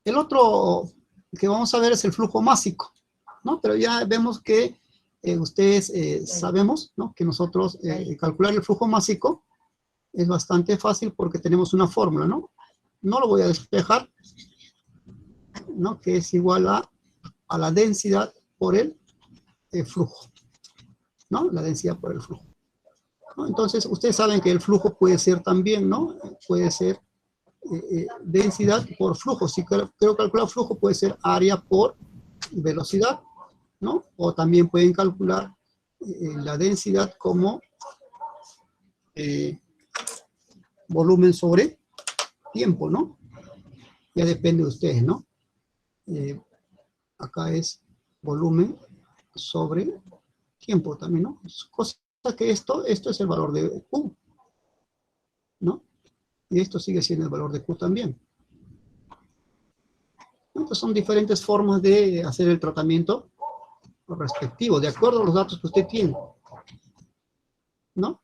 El otro que vamos a ver es el flujo másico, ¿no? Pero ya vemos que ustedes sabemos, ¿no? Que nosotros calcular el flujo másico es bastante fácil porque tenemos una fórmula, ¿no? No lo voy a despejar, ¿no? Que es igual a la densidad por el flujo, ¿no? La densidad por el flujo, ¿no? Entonces, ustedes saben que el flujo puede ser también, ¿no? Puede ser densidad por flujo. Si quiero calcular flujo, puede ser área por velocidad, ¿no? O también pueden calcular la densidad como volumen sobre tiempo, ¿no? Ya depende de ustedes, ¿no? Acá es volumen sobre tiempo también, ¿no? Cosa que esto es el valor de Q, ¿no? Y esto sigue siendo el valor de Q también. Entonces son diferentes formas de hacer el tratamiento respectivo, de acuerdo a los datos que usted tiene, ¿no?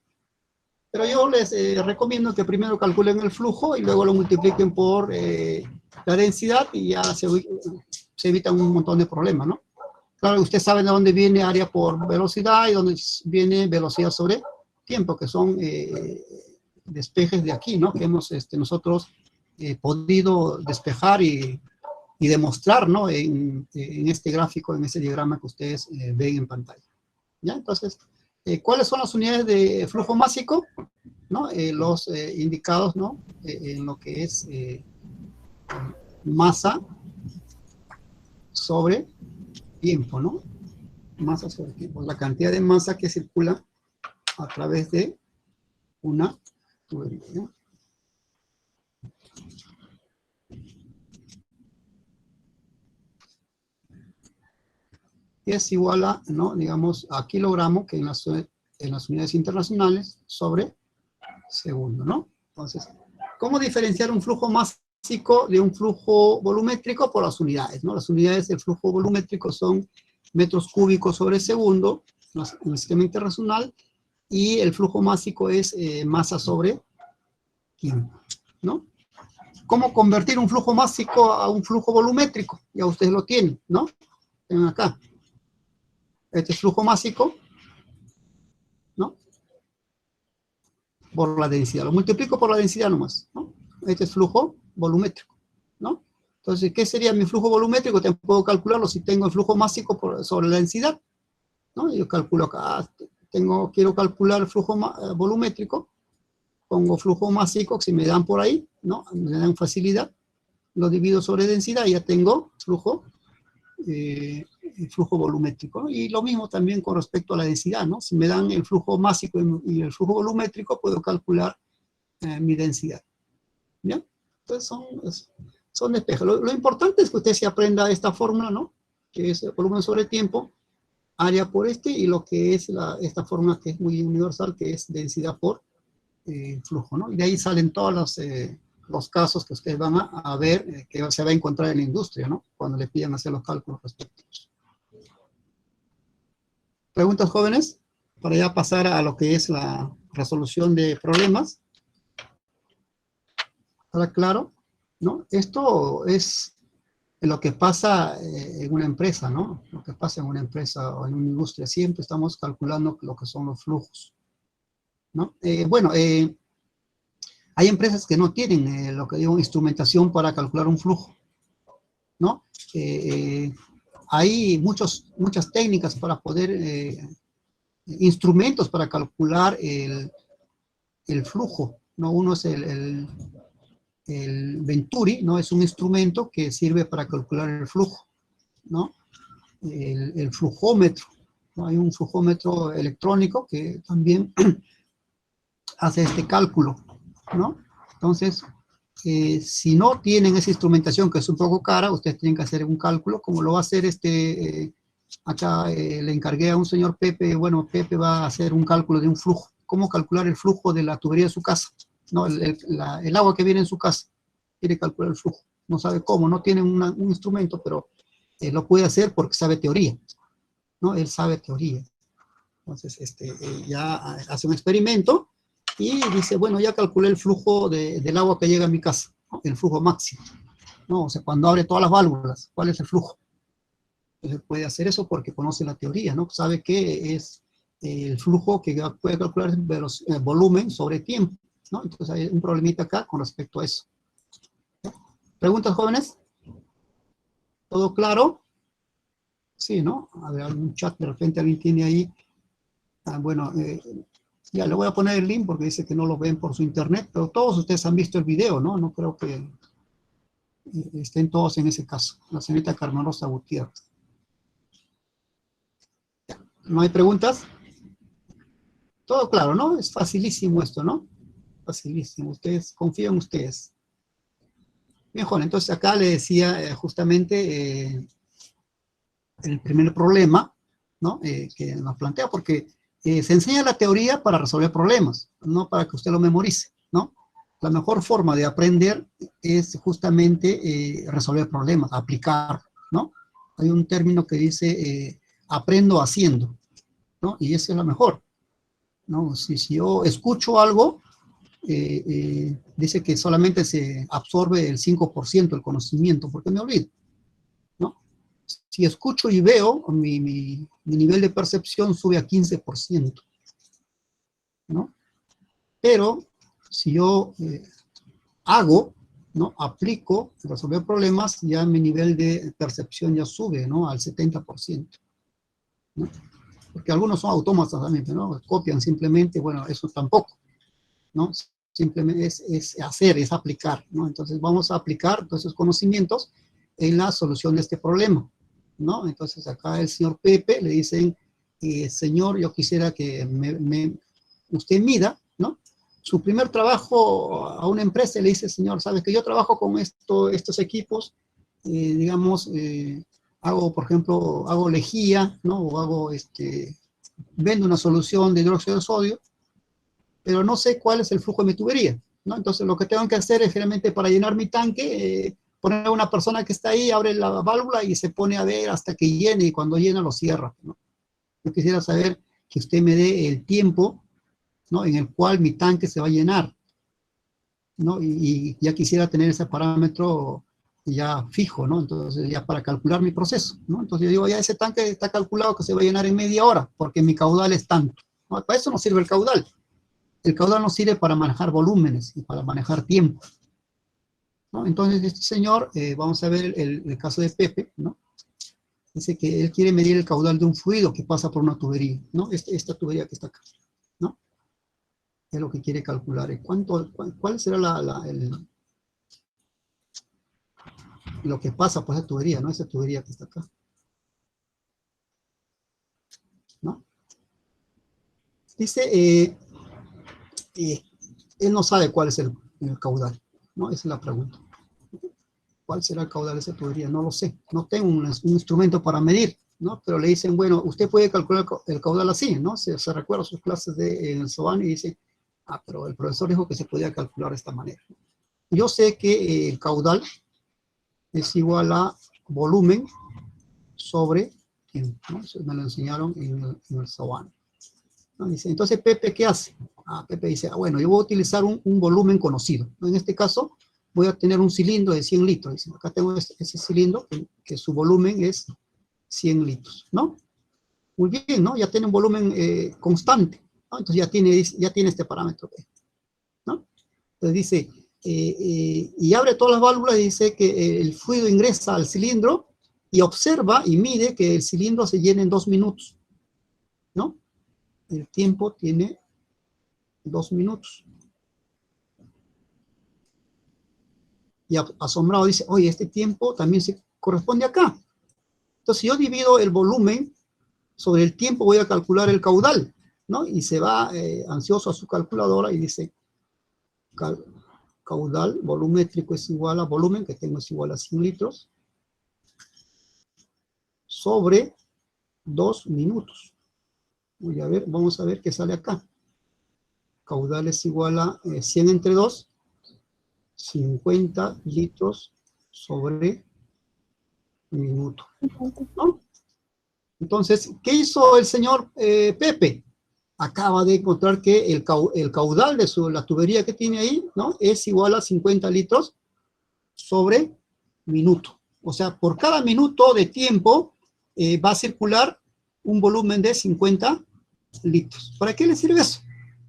Pero yo les recomiendo que primero calculen el flujo y luego lo multipliquen por la densidad y ya se evitan un montón de problemas, ¿no? Claro, usted sabe de dónde viene área por velocidad y dónde viene velocidad sobre tiempo, que son despejes de aquí, ¿no? Que hemos nosotros podido despejar y demostrar, ¿no? En este gráfico, en este diagrama que ustedes ven en pantalla. ¿Ya? Entonces, ¿cuáles son las unidades de flujo másico? ¿No? Los indicados, ¿no? En lo que es masa sobre tiempo, ¿no? Masa sobre tiempo. La cantidad de masa que circula a través de una tubería, ¿no? Es igual a, ¿no? Digamos, a kilogramo, que en las unidades internacionales, sobre segundo, ¿no? Entonces, ¿cómo diferenciar un flujo másico de un flujo volumétrico? Por las unidades, ¿no? Las unidades del flujo volumétrico son metros cúbicos sobre segundo, en el sistema internacional, y el flujo másico es masa sobre tiempo, ¿no? ¿Cómo convertir un flujo másico a un flujo volumétrico? Ya ustedes lo tienen, ¿no? Ven acá. Este es flujo másico, ¿no? Por la densidad. Lo multiplico por la densidad nomás, ¿no? Este es flujo volumétrico, ¿no? Entonces, ¿qué sería mi flujo volumétrico? Te puedo calcularlo si tengo el flujo másico sobre la densidad, ¿no? Yo calculo acá, quiero calcular el flujo volumétrico, pongo flujo másico, si me dan por ahí, ¿no? Me dan facilidad, lo divido sobre densidad y ya tengo flujo volumétrico, ¿no? Y lo mismo también con respecto a la densidad, ¿no? Si me dan el flujo másico y el flujo volumétrico, puedo calcular mi densidad. ¿Bien? Entonces son despejos. Lo importante es que usted se aprenda esta fórmula, ¿no? Que es el volumen sobre tiempo, área por y lo que es esta fórmula que es muy universal, que es densidad por flujo, ¿no? Y de ahí salen todos los casos que ustedes van a ver, que se va a encontrar en la industria, ¿no? Cuando le pidan hacer los cálculos respectivos. ¿Preguntas, jóvenes? Para ya pasar a lo que es la resolución de problemas. ¿Está claro? ¿No? Esto es lo que pasa en una empresa, ¿no? Lo que pasa en una empresa o en una industria. Siempre estamos calculando lo que son los flujos, ¿no? Hay empresas que no tienen lo que digo, instrumentación para calcular un flujo, ¿no? Hay muchas técnicas para poder, instrumentos para calcular el flujo, ¿no? Uno es el Venturi, ¿no? Es un instrumento que sirve para calcular el flujo, ¿no? El flujómetro, ¿no? Hay un flujómetro electrónico que también hace este cálculo, ¿no? Entonces, si no tienen esa instrumentación, que es un poco cara, ustedes tienen que hacer un cálculo, como lo va a hacer acá le encargué a un señor Pepe. Bueno, Pepe va a hacer un cálculo de un flujo, cómo calcular el flujo de la tubería de su casa, ¿no? El agua que viene en su casa, quiere calcular el flujo, no sabe cómo, no tiene un instrumento, pero lo puede hacer porque sabe teoría, ¿no? Él sabe teoría. Entonces, ya hace un experimento y dice, bueno, ya calculé el flujo del agua que llega a mi casa, ¿no? El flujo máximo, ¿no? O sea, cuando abre todas las válvulas, ¿cuál es el flujo? Entonces puede hacer eso porque conoce la teoría, ¿no? Sabe que es el flujo que puede calcular volumen sobre tiempo, ¿no? Entonces hay un problemita acá con respecto a eso. ¿Preguntas, jóvenes? ¿Todo claro? Sí, ¿no? A ver, algún chat, de repente alguien tiene ahí. Bueno, ya le voy a poner el link porque dice que no lo ven por su internet, pero todos ustedes han visto el video, ¿no? No creo que estén todos en ese caso. La señorita Carmen Rosa Gutiérrez. ¿No hay preguntas? Todo claro, ¿no? Es facilísimo esto, ¿no? Facilísimo. Ustedes, confío en ustedes. Bien, Juan, entonces acá le decía justamente el primer problema, ¿no? Que nos plantea, porque se enseña la teoría para resolver problemas, no para que usted lo memorice, ¿no? la mejor forma de aprender es justamente resolver problemas, aplicar, ¿no? Hay un término que dice, aprendo haciendo, ¿no? Y esa es la mejor, ¿no? Si yo escucho algo, dice que solamente se absorbe el 5% del conocimiento, porque me olvido, ¿no? Si escucho y veo, mi nivel de percepción sube a 15%, ¿no? Pero si yo hago, ¿no? Aplico, resolver problemas, ya mi nivel de percepción ya sube, ¿no? Al 70%, ¿no? Porque algunos son autómatas también, ¿no? Copian simplemente, bueno, eso tampoco, ¿no? Simplemente es hacer, es aplicar, ¿no? Entonces vamos a aplicar todos esos conocimientos en la solución de este problema, ¿no? Entonces acá el señor Pepe le dicen, señor, yo quisiera que usted mida, ¿no? Su primer trabajo a una empresa, le dice, señor, ¿sabes que yo trabajo con estos equipos? Digamos, hago, por ejemplo, hago lejía, ¿no? O hago, vendo una solución de hidróxido de sodio, pero no sé cuál es el flujo de mi tubería, ¿no? Entonces lo que tengo que hacer es realmente para llenar mi tanque, poner a una persona que está ahí, abre la válvula y se pone a ver hasta que llene, y cuando llena lo cierra, ¿no? Yo quisiera saber que usted me dé el tiempo, ¿no? En el cual mi tanque se va a llenar, ¿no? Y ya quisiera tener ese parámetro ya fijo, ¿no? Entonces ya para calcular mi proceso, ¿no? Entonces yo digo, ya ese tanque está calculado que se va a llenar en media hora, porque mi caudal es tanto, ¿no? Para eso no sirve el caudal. El caudal nos sirve para manejar volúmenes y para manejar tiempo, ¿no? Entonces este señor, vamos a ver el caso de Pepe, ¿no? Dice que él quiere medir el caudal de un fluido que pasa por una tubería, ¿no? Esta tubería que está acá, ¿no? Es lo que quiere calcular. ¿Cuál será lo que pasa por esa tubería, ¿no? Esa tubería que está acá, ¿no? Dice, él no sabe cuál es el caudal, ¿no? Esa es la pregunta. ¿Cuál será el caudal de esa tubería? No lo sé. No tengo un instrumento para medir, ¿no? Pero le dicen, bueno, usted puede calcular el caudal así, ¿no? Se recuerda sus clases en el SOAN y dice, pero el profesor dijo que se podía calcular de esta manera. Yo sé que el caudal es igual a volumen sobre tiempo, ¿no? Eso me lo enseñaron en el SOAN, ¿no? Dice, entonces Pepe, ¿qué hace? Pepe dice, bueno, yo voy a utilizar un volumen conocido, ¿no? En este caso, voy a tener un cilindro de 100 litros. Dice, acá tengo ese cilindro que su volumen es 100 litros, ¿no? Muy bien, ¿no? Ya tiene un volumen constante, ¿no? Entonces ya tiene este parámetro, ¿no? Entonces dice, y abre todas las válvulas y dice que el fluido ingresa al cilindro y observa y mide que el cilindro se llene en 2 minutos, ¿no? El tiempo tiene 2 minutos. Y asombrado dice, oye, este tiempo también se corresponde acá. Entonces, si yo divido el volumen sobre el tiempo, voy a calcular el caudal, ¿no? Y se va ansioso a su calculadora y dice, caudal volumétrico es igual a volumen, que tengo es igual a 100 litros, sobre 2 minutos. Vamos a ver qué sale acá. Caudal es igual a 100 entre 2, 50 litros sobre minuto, ¿no? Entonces, ¿qué hizo el señor Pepe? Acaba de encontrar que el caudal de la tubería que tiene ahí, ¿no? Es igual a 50 litros sobre minuto. O sea, por cada minuto de tiempo va a circular un volumen de 50 litros. ¿Para qué le sirve eso?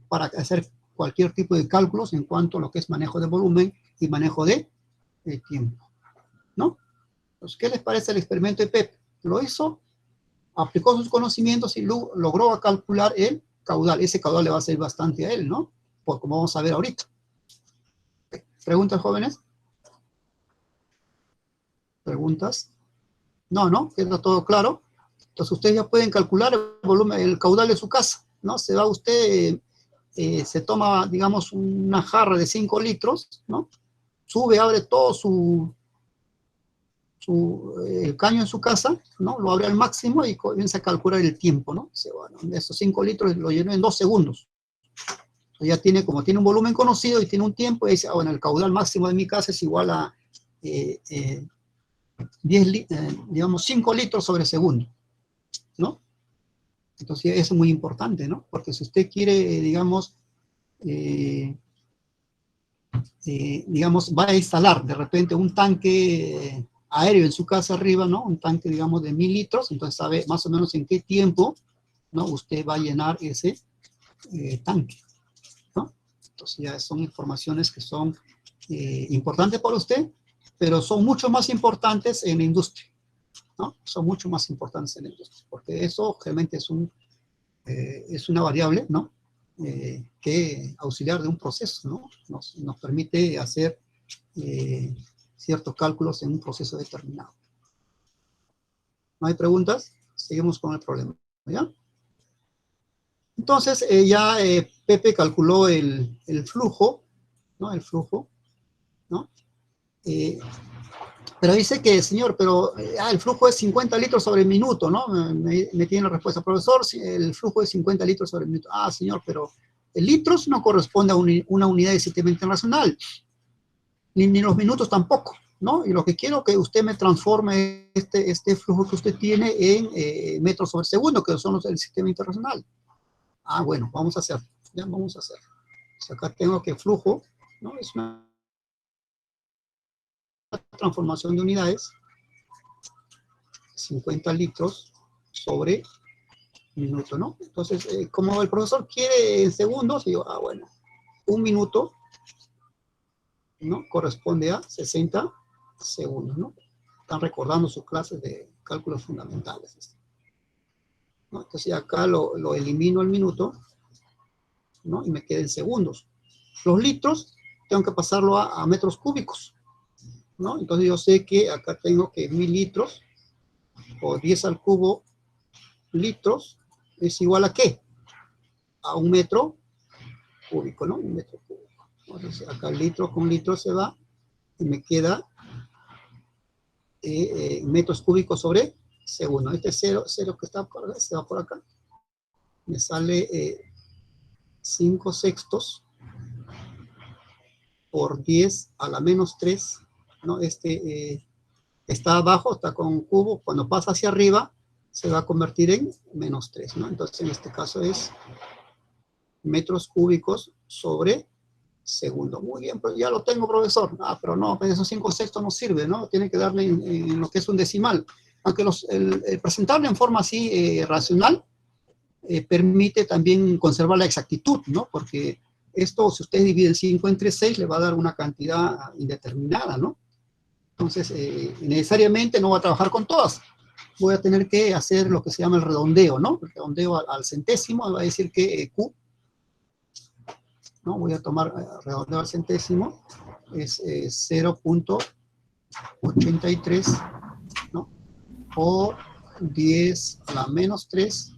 Para hacer cualquier tipo de cálculos en cuanto a lo que es manejo de volumen y manejo de tiempo, ¿no? Entonces, ¿qué les parece el experimento de Pepe? Lo hizo, aplicó sus conocimientos y logró calcular el caudal. Ese caudal le va a servir bastante a él, ¿no? Pues como vamos a ver ahorita. ¿Preguntas, jóvenes? ¿Preguntas? No, queda todo claro. Entonces ustedes ya pueden calcular el volumen, el caudal de su casa, ¿no? Se va usted, se toma, digamos, una jarra de 5 litros, ¿no? Sube, abre todo el caño en su casa, ¿no? Lo abre al máximo y comienza a calcular el tiempo, ¿no? Dice, bueno, esos 5 litros lo llenó en 2 segundos. Ya tiene, como tiene un volumen conocido y tiene un tiempo, dice, ah, bueno, el caudal máximo de mi casa es igual a 5 litros sobre segundo, ¿no? Entonces eso es muy importante, ¿no? Porque si usted quiere, digamos, va a instalar de repente un tanque aéreo en su casa arriba, ¿no? Un tanque, digamos, de 1000 litros, entonces sabe más o menos en qué tiempo, ¿no? Usted va a llenar ese tanque, ¿no? Entonces ya son informaciones que son importantes para usted, pero son mucho más importantes en la industria, ¿no? Son mucho más importantes en la industria, porque eso realmente es una variable, ¿no? Que auxiliar de un proceso, ¿no? Nos permite hacer ciertos cálculos en un proceso determinado. ¿No hay preguntas? Seguimos con el problema, ¿ya? Entonces, Pepe calculó el flujo, ¿no? El flujo, ¿no? Pero dice que, señor, pero el flujo es 50 litros sobre minuto, ¿no? Me tiene la respuesta, profesor, el flujo es 50 litros sobre minuto. Ah, señor, pero el litros no corresponde a una unidad de sistema internacional, ni los minutos tampoco, ¿no? Y lo que quiero que usted me transforme este flujo que usted tiene en metros sobre segundo, que son los del sistema internacional. Ah, bueno, vamos a hacer, ya vamos a hacer. Pues acá tengo que flujo, ¿no? Es una transformación de unidades, 50 litros sobre minuto, ¿no? Entonces, como el profesor quiere en segundos, digo, ah, bueno, un minuto, ¿no? Corresponde a 60 segundos, ¿no? Están recordando sus clases de cálculos fundamentales, ¿no? Entonces acá lo elimino el minuto, ¿no? Y me queda en segundos. Los litros tengo que pasarlo a metros cúbicos, ¿no? Entonces yo sé que acá tengo que 1000 litros o 10 al cubo litros es igual a ¿qué? A un metro cúbico, ¿no? Un metro cúbico. Entonces acá litro con litro se va y me queda metros cúbicos sobre segundo. Este cero que está por acá, se va por acá. Me sale 5 sextos por 10 a la menos 3, ¿no? Está abajo, está con un cubo, cuando pasa hacia arriba, se va a convertir en menos 3, ¿no? Entonces, en este caso es metros cúbicos sobre segundo. Muy bien, pues ya lo tengo, profesor. Ah, pero no, pues esos 5 sextos no sirve, ¿no? Tiene que darle en lo que es un decimal. Aunque el presentarlo en forma así racional permite también conservar la exactitud, ¿no? Porque esto, si usted divide el 5 entre 6, le va a dar una cantidad indeterminada, ¿no? Entonces, necesariamente no va a trabajar con todas. Voy a tener que hacer lo que se llama el redondeo, ¿no? El redondeo al centésimo, va a decir que Q, ¿no? Voy a tomar redondeo al centésimo, es 0.83, ¿no? Por 10 a la menos 3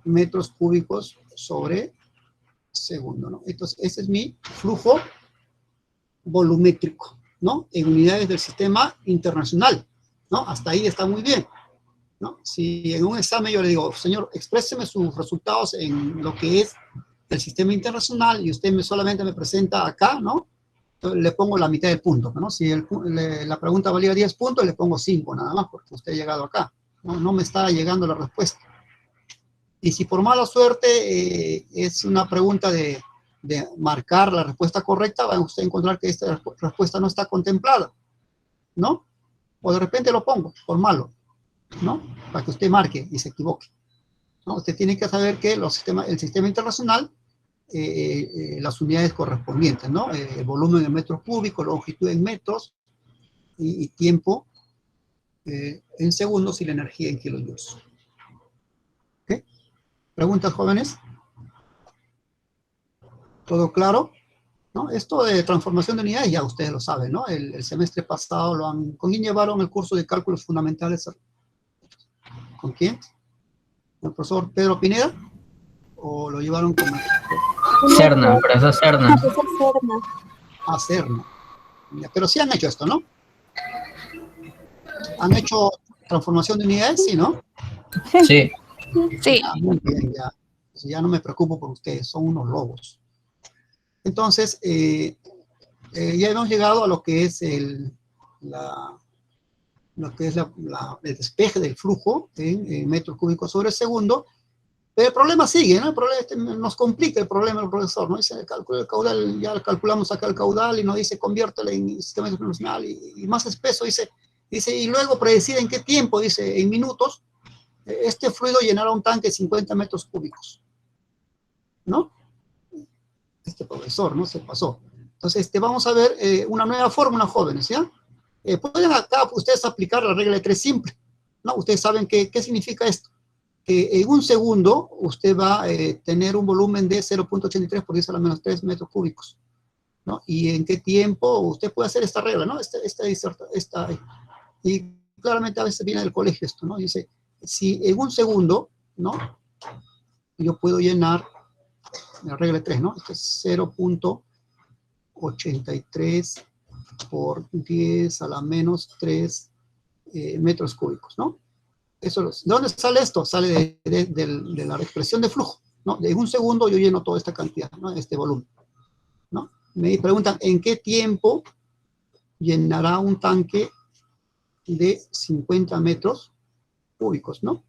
metros cúbicos sobre segundo, ¿no? Entonces, ese es mi flujo volumétrico, ¿no? En unidades del sistema internacional, ¿no? Hasta ahí está muy bien, ¿no? Si en un examen yo le digo, señor, expréseme sus resultados en lo que es el sistema internacional y usted solamente me presenta acá, ¿no? Entonces, le pongo la mitad del punto, ¿no? Si la pregunta valía 10 puntos, le pongo 5 nada más, porque usted ha llegado acá, ¿no? No me está llegando la respuesta. Y si por mala suerte es una pregunta de marcar la respuesta correcta, va a usted encontrar que esta respuesta no está contemplada, ¿no? O de repente lo pongo por malo, ¿no? Para que usted marque y se equivoque, ¿no? Usted tiene que saber que el sistema internacional, las unidades correspondientes, ¿no? El volumen en metros cúbicos, longitud en metros y tiempo en segundos y la energía en kilojoules. ¿Ok? ¿Preguntas, jóvenes? ¿Todo claro? ¿No? Esto de transformación de unidades ya ustedes lo saben, ¿no? El semestre pasado ¿con quién llevaron el curso de cálculos fundamentales? ¿Con quién? ¿Con el profesor Pedro Pineda? ¿O lo llevaron con Serna, profesor Serna. Ah, Serna. Pero sí han hecho esto, ¿no? ¿Han hecho transformación de unidades? Sí, ¿no? Sí. Sí. Ah, muy bien, ya. Entonces ya no me preocupo por ustedes, son unos lobos. Entonces, ya hemos llegado a lo que es el despeje del flujo en metros cúbicos sobre segundo. Pero el problema sigue, ¿no? El problema nos complica el problema el profesor, ¿no? Dice, el caudal, ya calculamos acá el caudal y nos dice, conviértelo en sistema internacional y más espeso, dice, y luego predecir en qué tiempo, dice, en minutos, este fluido llenará un tanque de 50 metros cúbicos, ¿no? Este profesor, ¿no? Se pasó. Entonces, vamos a ver una nueva fórmula, jóvenes, ¿ya? Pueden acá ustedes aplicar la regla de 3 simple, ¿no? Ustedes saben qué significa esto. En un segundo, usted va a tener un volumen de 0.83 por 10 a la menos 3 metros cúbicos, ¿no? ¿Y en qué tiempo usted puede hacer esta regla, ¿no? Y claramente a veces viene del colegio esto, ¿no? Dice, si en un segundo, ¿no? Yo puedo llenar la regla de 3, ¿no? Esto es 0.83 por 10 a la menos 3 metros cúbicos, ¿no? ¿De dónde sale esto? Sale de la expresión de flujo, ¿no? De un segundo yo lleno toda esta cantidad, ¿no? Este volumen, ¿no? Me preguntan, ¿en qué tiempo llenará un tanque de 50 metros cúbicos, ¿no?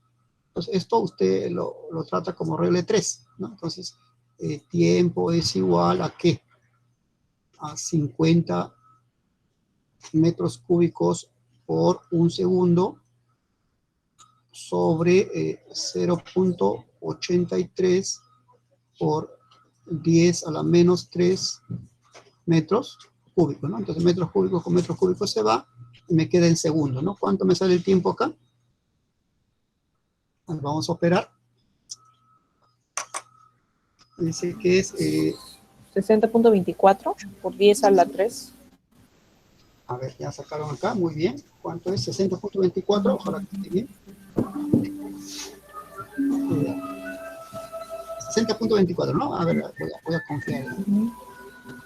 Entonces, esto usted lo trata como regla de 3, ¿no? Entonces, tiempo es igual a ¿qué? A 50 metros cúbicos por un segundo sobre 0.83 por 10 a la menos 3 metros cúbicos, ¿no? Entonces, metros cúbicos con metros cúbicos se va y me queda en segundos, ¿no? ¿Cuánto me sale el tiempo acá? Vamos a operar. Dice que es... 60.24 por 10 a la 3. A ver, ya sacaron acá, muy bien. ¿Cuánto es? 60.24, ojalá que esté bien. 60.24, ¿no? A ver, voy a confiar.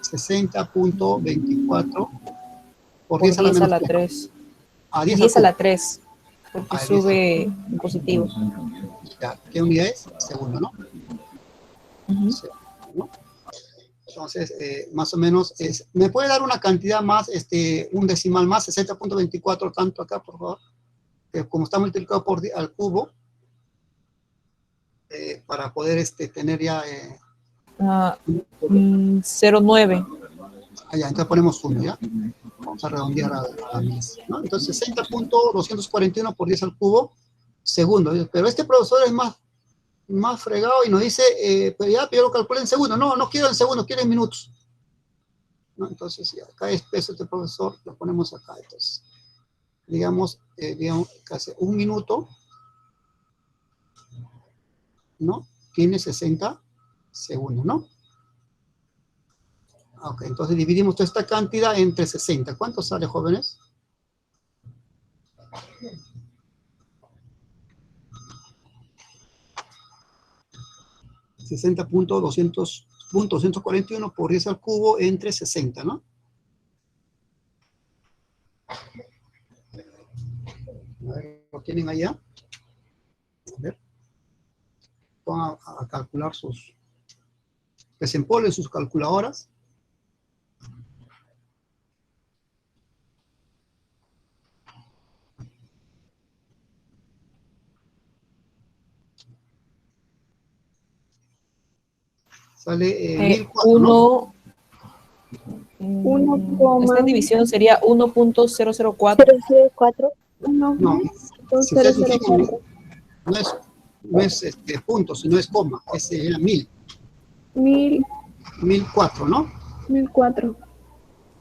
60.24 por 10 a la 3. A 10 a la 3, porque sube en positivo. Ya, ¿qué unidad es? Segundo, ¿no? Segundo, ¿no? Entonces, más o menos, ¿me puede dar una cantidad más, un decimal más, 60.24, tanto acá, por favor? Como está multiplicado por al cubo, para poder tener ya... 0.9. Ya, entonces ponemos 1, ¿ya? Vamos a redondear a 10, ¿no? Entonces, 60.241 por 10 al cubo, segundo. Pero este profesor es más fregado y nos dice, pero ya, yo lo calculé en segundos. No, no quiero en segundos, quiero en minutos, ¿no? Entonces, ya, acá es peso este profesor, lo ponemos acá. Entonces, digamos que hace un minuto, ¿no? Tiene 60 segundos, ¿no? Ok, entonces dividimos toda esta cantidad entre 60. ¿Cuánto sale, jóvenes? .241 por 10 al cubo entre 60, ¿no? A ver, ¿lo tienen allá? A ver. Van a calcular desempolven sus calculadoras. Sale 1004, ¿no? Esta división sería 1.004. 004. No, no es punto, sino es coma. Ese era 1000. 1004, ¿no? 1004.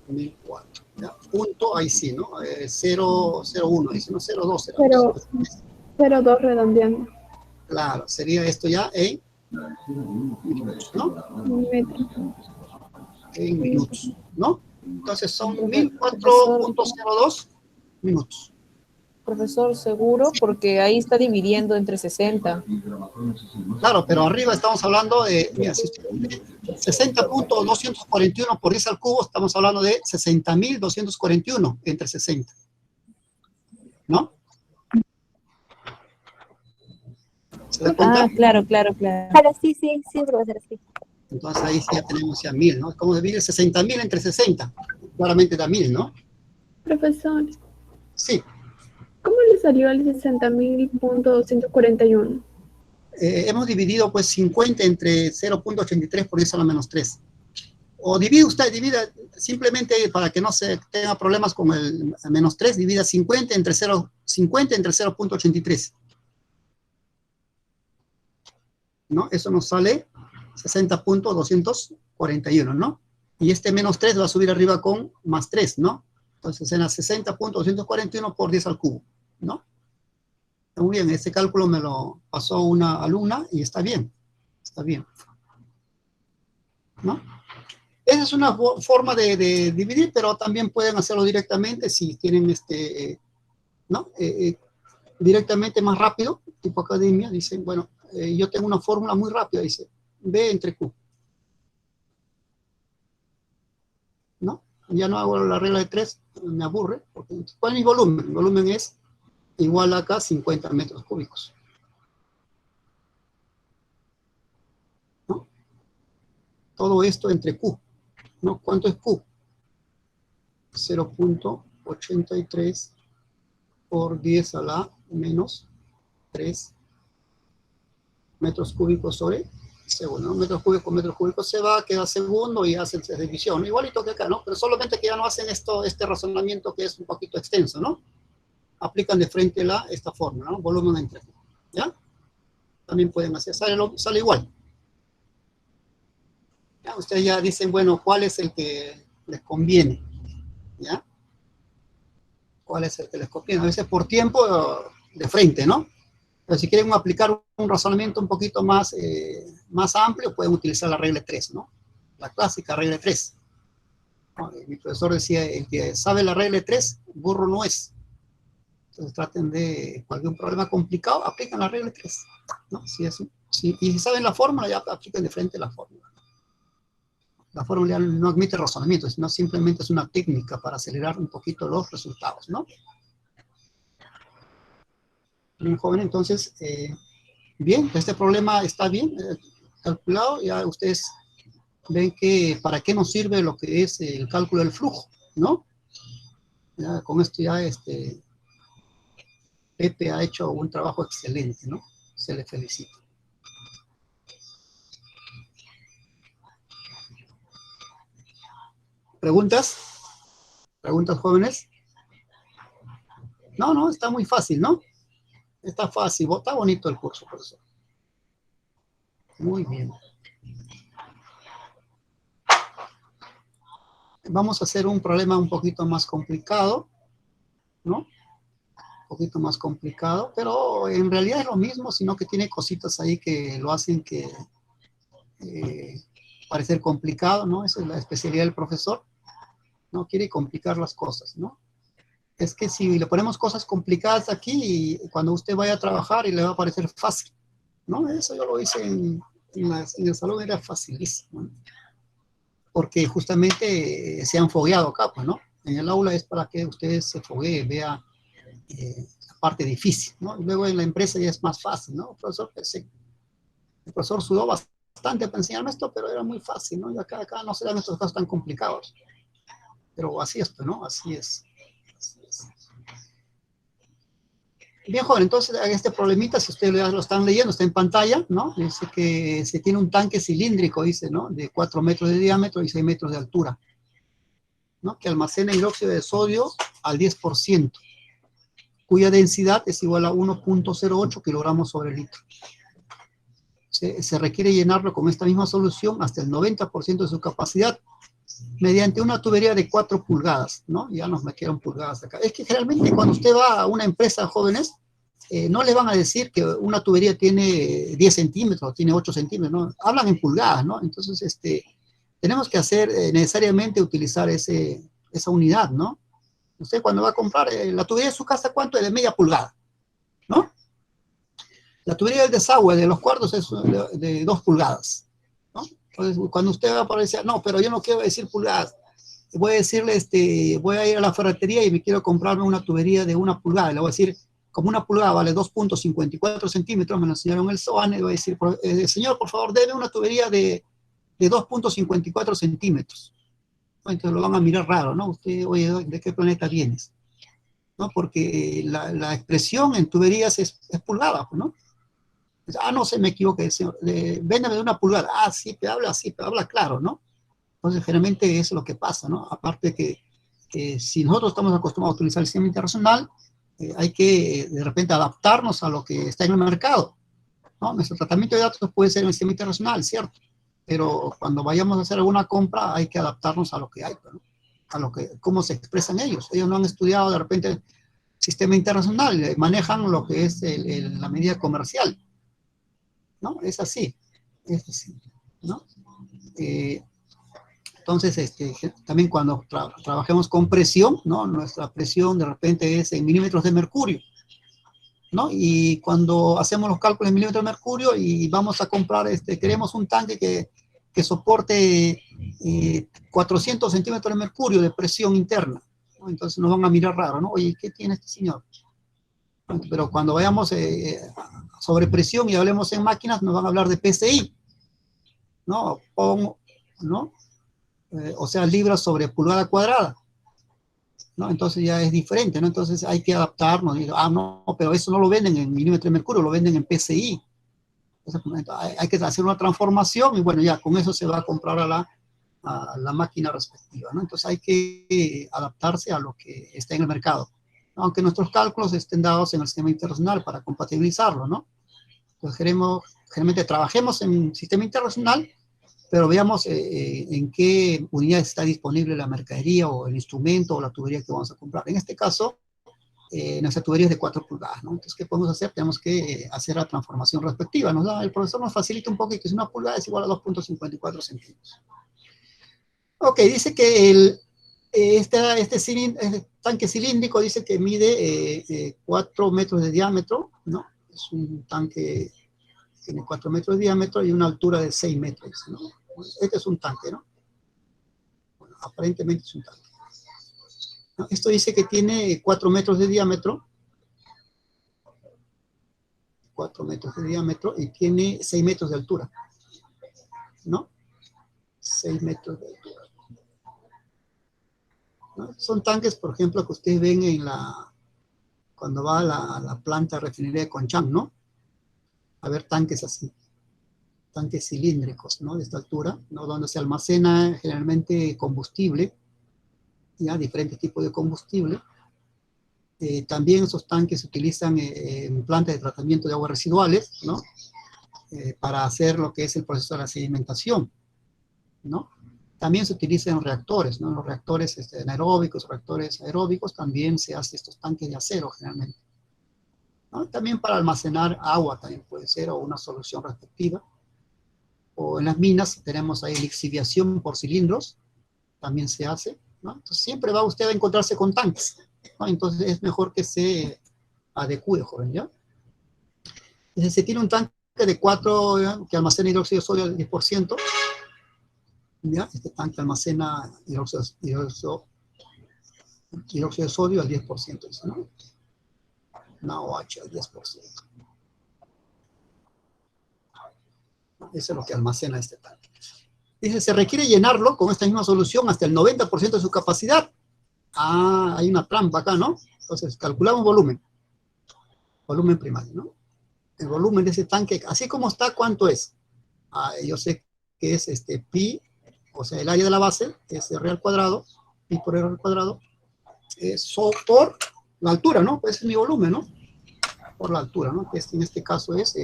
1004. ¿Ya? Punto, ahí sí, ¿no? 001, dice, no 02. 02 redondeando. Claro, sería esto ya en minutos, ¿no? En minutos, ¿no? Entonces son 1004.02 minutos. Profesor, seguro, porque ahí está dividiendo entre 60. Claro, pero arriba estamos hablando de, mira, 60.241 por 10 al cubo, estamos hablando de 60.241 entre 60, ¿no? ¿Se da cuenta? Ah, claro, claro, claro. Claro, sí, profesor, sí. Entonces ahí sí ya tenemos ya 1000, ¿no? ¿Cómo divide 60.000 entre 60? Claramente da 1000, ¿no? Profesor, Sí. ¿cómo le salió al 60.241? Hemos dividido pues 50 entre 0.83 por 10 a la menos 3. O divide usted, divida simplemente para que no se tenga problemas con el menos 3, divida 50 entre 0.83. ¿No? Eso nos sale 60.241, ¿no? Y este menos 3 va a subir arriba con más 3, ¿no? Entonces, en la 60.241 por 10 al cubo, ¿no? Muy bien, este cálculo me lo pasó una alumna y está bien, ¿no? Esa es una forma de dividir, pero también pueden hacerlo directamente si tienen ¿no? Directamente más rápido, tipo academia, dicen, bueno, yo tengo una fórmula muy rápida, dice, B entre Q. ¿No? Ya no hago la regla de 3, me aburre, porque ¿cuál es mi volumen? El volumen es igual acá 50 metros cúbicos. ¿No? Todo esto entre Q. ¿No? ¿Cuánto es Q? 0.83 por 10 a la menos 3 metros cúbicos sobre segundo, ¿no? Metros cúbicos se va, queda segundo y hacen división, igualito que acá, ¿no? Pero solamente que ya no hacen este razonamiento que es un poquito extenso, ¿no? Aplican de frente esta fórmula, ¿no? Volumen entre Q, ¿ya? También pueden hacer, sale igual. ¿Ya? Ustedes ya dicen, bueno, ¿cuál es el que les conviene? ¿Ya? ¿Cuál es el que les conviene? A veces por tiempo de frente, ¿no? Pero si quieren aplicar un razonamiento un poquito más, más amplio, pueden utilizar la regla 3, ¿no? La clásica regla 3. Mi profesor decía, el que sabe la regla 3, burro no es. Entonces traten de, cualquier problema complicado, aplican la regla 3, ¿no? Y si saben la fórmula, ya aplican de frente la fórmula. La fórmula no admite razonamiento, sino simplemente es una técnica para acelerar un poquito los resultados, ¿no? Bien, joven, entonces, bien, este problema está bien calculado, ya ustedes ven que para qué nos sirve lo que es el cálculo del flujo, ¿no? Ya, con esto ya Pepe ha hecho un trabajo excelente, ¿no? Se le felicita. ¿Preguntas? ¿Preguntas, jóvenes? No, está muy fácil, ¿no? Está fácil, está bonito el curso, profesor. Muy bien. Vamos a hacer un problema un poquito más complicado, ¿no? Un poquito más complicado, pero en realidad es lo mismo, sino que tiene cositas ahí que lo hacen que parecer complicado, ¿no? Esa es la especialidad del profesor. No quiere complicar las cosas, ¿no? Es que si le ponemos cosas complicadas aquí, cuando usted vaya a trabajar y le va a parecer fácil, ¿no? Eso yo lo hice en el salón, era facilísimo, ¿no? Porque justamente se han fogueado acá, pues, ¿no? En el aula es para que ustedes se fogueen, vea la parte difícil, ¿no? Y luego en la empresa ya es más fácil, ¿no? El profesor sudó bastante para enseñarme esto, pero era muy fácil, ¿no? Y acá no se dan estos casos tan complicados. Pero así es, ¿no? Así es. Bien, joven, entonces este problemita, si ustedes lo están leyendo, está en pantalla, ¿no? Dice que se tiene un tanque cilíndrico, dice, ¿no? De 4 metros de diámetro y 6 metros de altura, ¿no? Que almacena hidróxido de sodio al 10%, cuya densidad es igual a 1.08 kilogramos sobre litro. Se requiere llenarlo con esta misma solución hasta el 90% de su capacidad, mediante una tubería de 4 pulgadas, ¿no? Ya nos metieron pulgadas acá. Es que generalmente cuando usted va a una empresa, jóvenes, no le van a decir que una tubería tiene 10 centímetros, tiene 8 centímetros, ¿no? Hablan en pulgadas, ¿no? Entonces, tenemos que hacer necesariamente utilizar esa unidad, ¿no? Usted cuando va a comprar la tubería de su casa, ¿cuánto es? De media pulgada, ¿no? La tubería del desagüe de los cuartos es de 2 pulgadas, ¿no? Entonces, cuando usted va a decir, no, pero yo no quiero decir pulgadas, voy a decirle, voy a ir a la ferretería y me quiero comprarme una tubería de 1 pulgada, le voy a decir, como una pulgada vale 2.54 centímetros, me lo enseñaron en el SOAN, le voy a decir, señor, por favor, deme una tubería de 2.54 centímetros. Entonces lo van a mirar raro, ¿no? Usted, oye, ¿de qué planeta vienes? ¿No? Porque la expresión en tuberías es pulgada, ¿no? Ah, no, se me equivoqué, señor. Véndame de una pulgada. Ah, sí, te habla claro, ¿no? Entonces, generalmente eso es lo que pasa, ¿no? Aparte que si nosotros estamos acostumbrados a utilizar el sistema internacional, hay que, de repente, adaptarnos a lo que está en el mercado, ¿no? Nuestro tratamiento de datos puede ser en el sistema internacional, ¿cierto? Pero cuando vayamos a hacer alguna compra, hay que adaptarnos a lo que hay, ¿no? Cómo se expresan ellos. Ellos no han estudiado, de repente, sistema internacional, manejan lo que es la medida comercial, ¿no? Es así, ¿no? Entonces, también cuando trabajemos con presión, ¿no? Nuestra presión de repente es en milímetros de mercurio, ¿no? Y cuando hacemos los cálculos en milímetros de mercurio y vamos a comprar, queremos un tanque que soporte 400 centímetros de mercurio de presión interna, ¿no? Entonces nos van a mirar raro, ¿no? Oye, ¿qué tiene este señor? Pero cuando vayamos sobre presión y hablemos en máquinas, nos van a hablar de PSI, ¿no? ¿No? O sea, libras sobre pulgada cuadrada, ¿no? Entonces ya es diferente, ¿no? Entonces hay que adaptarnos. No, pero eso no lo venden en milímetros de mercurio, lo venden en PSI. Entonces, hay que hacer una transformación y bueno, ya con eso se va a comprar a la máquina respectiva, ¿no? Entonces hay que adaptarse a lo que está en el mercado, ¿no? Aunque nuestros cálculos estén dados en el sistema internacional para compatibilizarlo, ¿no? Entonces generalmente trabajemos en sistema internacional, pero veamos en qué unidad está disponible la mercadería o el instrumento o la tubería que vamos a comprar. En este caso, nuestra tubería es de 4 pulgadas, ¿no? Entonces, ¿qué podemos hacer? Tenemos que hacer la transformación respectiva. El profesor nos facilita un poco y que si una pulgada es igual a 2.54 centímetros. Ok, dice que este tanque cilíndrico dice que mide 4 metros de diámetro, ¿no? Es un tanque que tiene 4 metros de diámetro y una altura de 6 metros, ¿no? Este es un tanque, ¿no? Bueno, aparentemente es un tanque, ¿no? Esto dice que tiene 4 metros de diámetro. 4 metros de diámetro y tiene 6 metros de altura, ¿no? 6 metros de altura, ¿no? Son tanques, por ejemplo, que ustedes ven cuando va a la planta de refinería de Conchán, ¿no? A ver tanques así, tanques cilíndricos, ¿no? De esta altura, ¿no? Donde se almacena generalmente combustible, ya, diferentes tipos de combustible. También esos tanques se utilizan en plantas de tratamiento de aguas residuales, ¿no? Para hacer lo que es el proceso de la sedimentación, ¿no? También se utilizan en reactores, ¿no? En los reactores anaeróbicos, reactores aeróbicos, también se hacen estos tanques de acero generalmente, ¿no? También para almacenar agua también puede ser, o una solución respectiva. O en las minas tenemos ahí lixiviación por cilindros, también se hace, ¿no? Entonces siempre va usted a encontrarse con tanques, ¿no? Entonces es mejor que se adecue, joven, ¿ya? Entonces se tiene un tanque de 4, ¿ya? Que almacena hidróxido de sodio al 10%, ¿ya? Este tanque almacena hidróxido de sodio al 10%, dice, ¿no? Una OH al 10%. Eso es lo que almacena este tanque. Dice, se requiere llenarlo con esta misma solución hasta el 90% de su capacidad. Ah, hay una trampa acá, ¿no? Entonces, calculamos volumen primario, ¿no? El volumen de ese tanque, así como está, ¿cuánto es? Yo sé que es pi, o sea, el área de la base, es r al cuadrado, pi por r al cuadrado, por la altura, ¿no? Pues es mi volumen, ¿no? Por la altura, ¿no? Que en este caso es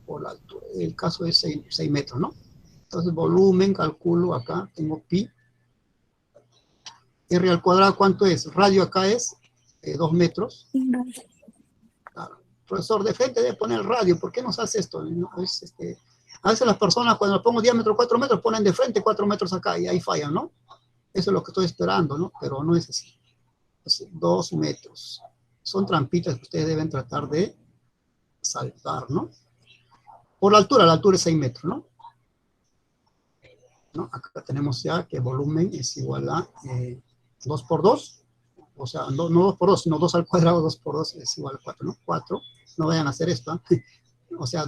por la altura. El caso es 6 metros, ¿no? Entonces, volumen, calculo acá, tengo pi. R al cuadrado, ¿cuánto es? Radio acá es 2 metros. Claro. Profesor, de frente debe poner el radio. ¿Por qué nos hace esto? No, a veces las personas, cuando le pongo diámetro 4 metros, ponen de frente 4 metros acá y ahí fallan, ¿no? Eso es lo que estoy esperando, ¿no? Pero no es así. Entonces, 2 metros. Son trampitas que ustedes deben tratar de saltar, ¿no? Por la altura es 6 metros, ¿no? ¿No? Acá tenemos ya que volumen es igual a 2 por 2, O sea, no 2 por 2, sino 2 al cuadrado, 2 por 2 es igual a 4, ¿no? 4, no vayan a hacer esto, ¿eh? O sea,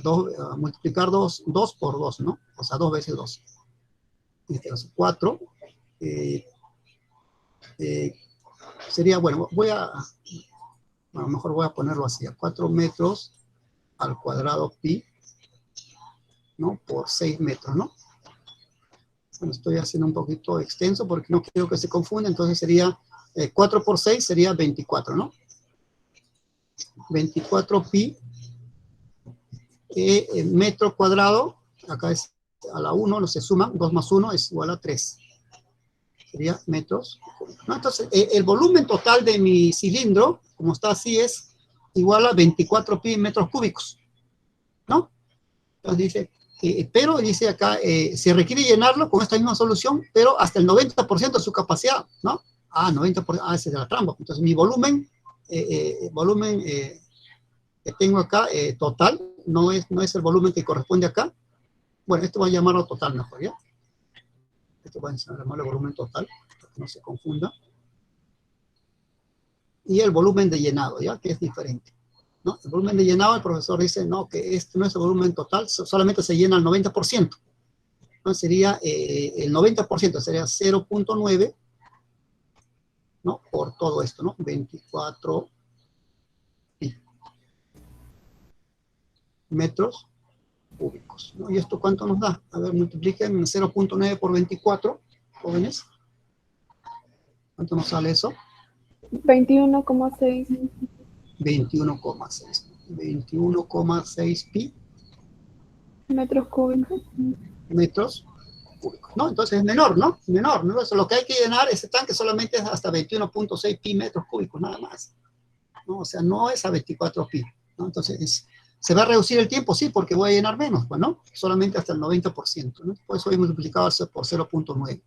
multiplicar 2 por 2, ¿no? O sea, 2 veces 2. En este caso, 4. Sería, bueno, a lo mejor voy a ponerlo así, a 4 metros al cuadrado pi, ¿no? Por 6 metros, ¿no? Bueno, estoy haciendo un poquito extenso porque no quiero que se confunda, entonces sería 4 por 6 sería 24, ¿no? 24 pi metro cuadrado, acá es a la 1, no se suman, 2 más 1 es igual a 3. Sería metros, ¿no? Entonces, el volumen total de mi cilindro, como está así, es igual a 24 pi metros cúbicos, ¿no? Entonces dice, pero dice acá, se requiere llenarlo con esta misma solución, pero hasta el 90% de su capacidad, ¿no? 90%, esa es la trampa. Entonces, mi volumen, que tengo acá, total, no es el volumen que corresponde acá. Bueno, esto voy a llamarlo total mejor, ¿ya? Esto voy a llamarlo volumen total, para que no se confunda. Y el volumen de llenado, ¿ya? Que es diferente, ¿no? El volumen de llenado, el profesor dice, no, que este no es el volumen total, solamente se llena el 90%. Entonces sería, el 90% sería 0.9, ¿no? Por todo esto, ¿no? 24 metros cúbicos, ¿no? ¿Y esto cuánto nos da? A ver, multipliquen 0.9 por 24, jóvenes. ¿Cuánto nos sale eso? 21,6. 21,6. 21,6 pi Metros cúbicos. metros cúbicos, ¿no? Entonces es menor, ¿no? Menor, ¿no? Eso, lo que hay que llenar ese tanque solamente es hasta 21,6 pi metros cúbicos, nada más, ¿no? O sea, no es a 24 pi, ¿no? Entonces ¿se va a reducir el tiempo? Sí, porque voy a llenar menos, pues, ¿no? Solamente hasta el 90%, ¿no? Por eso he multiplicado por 0.9,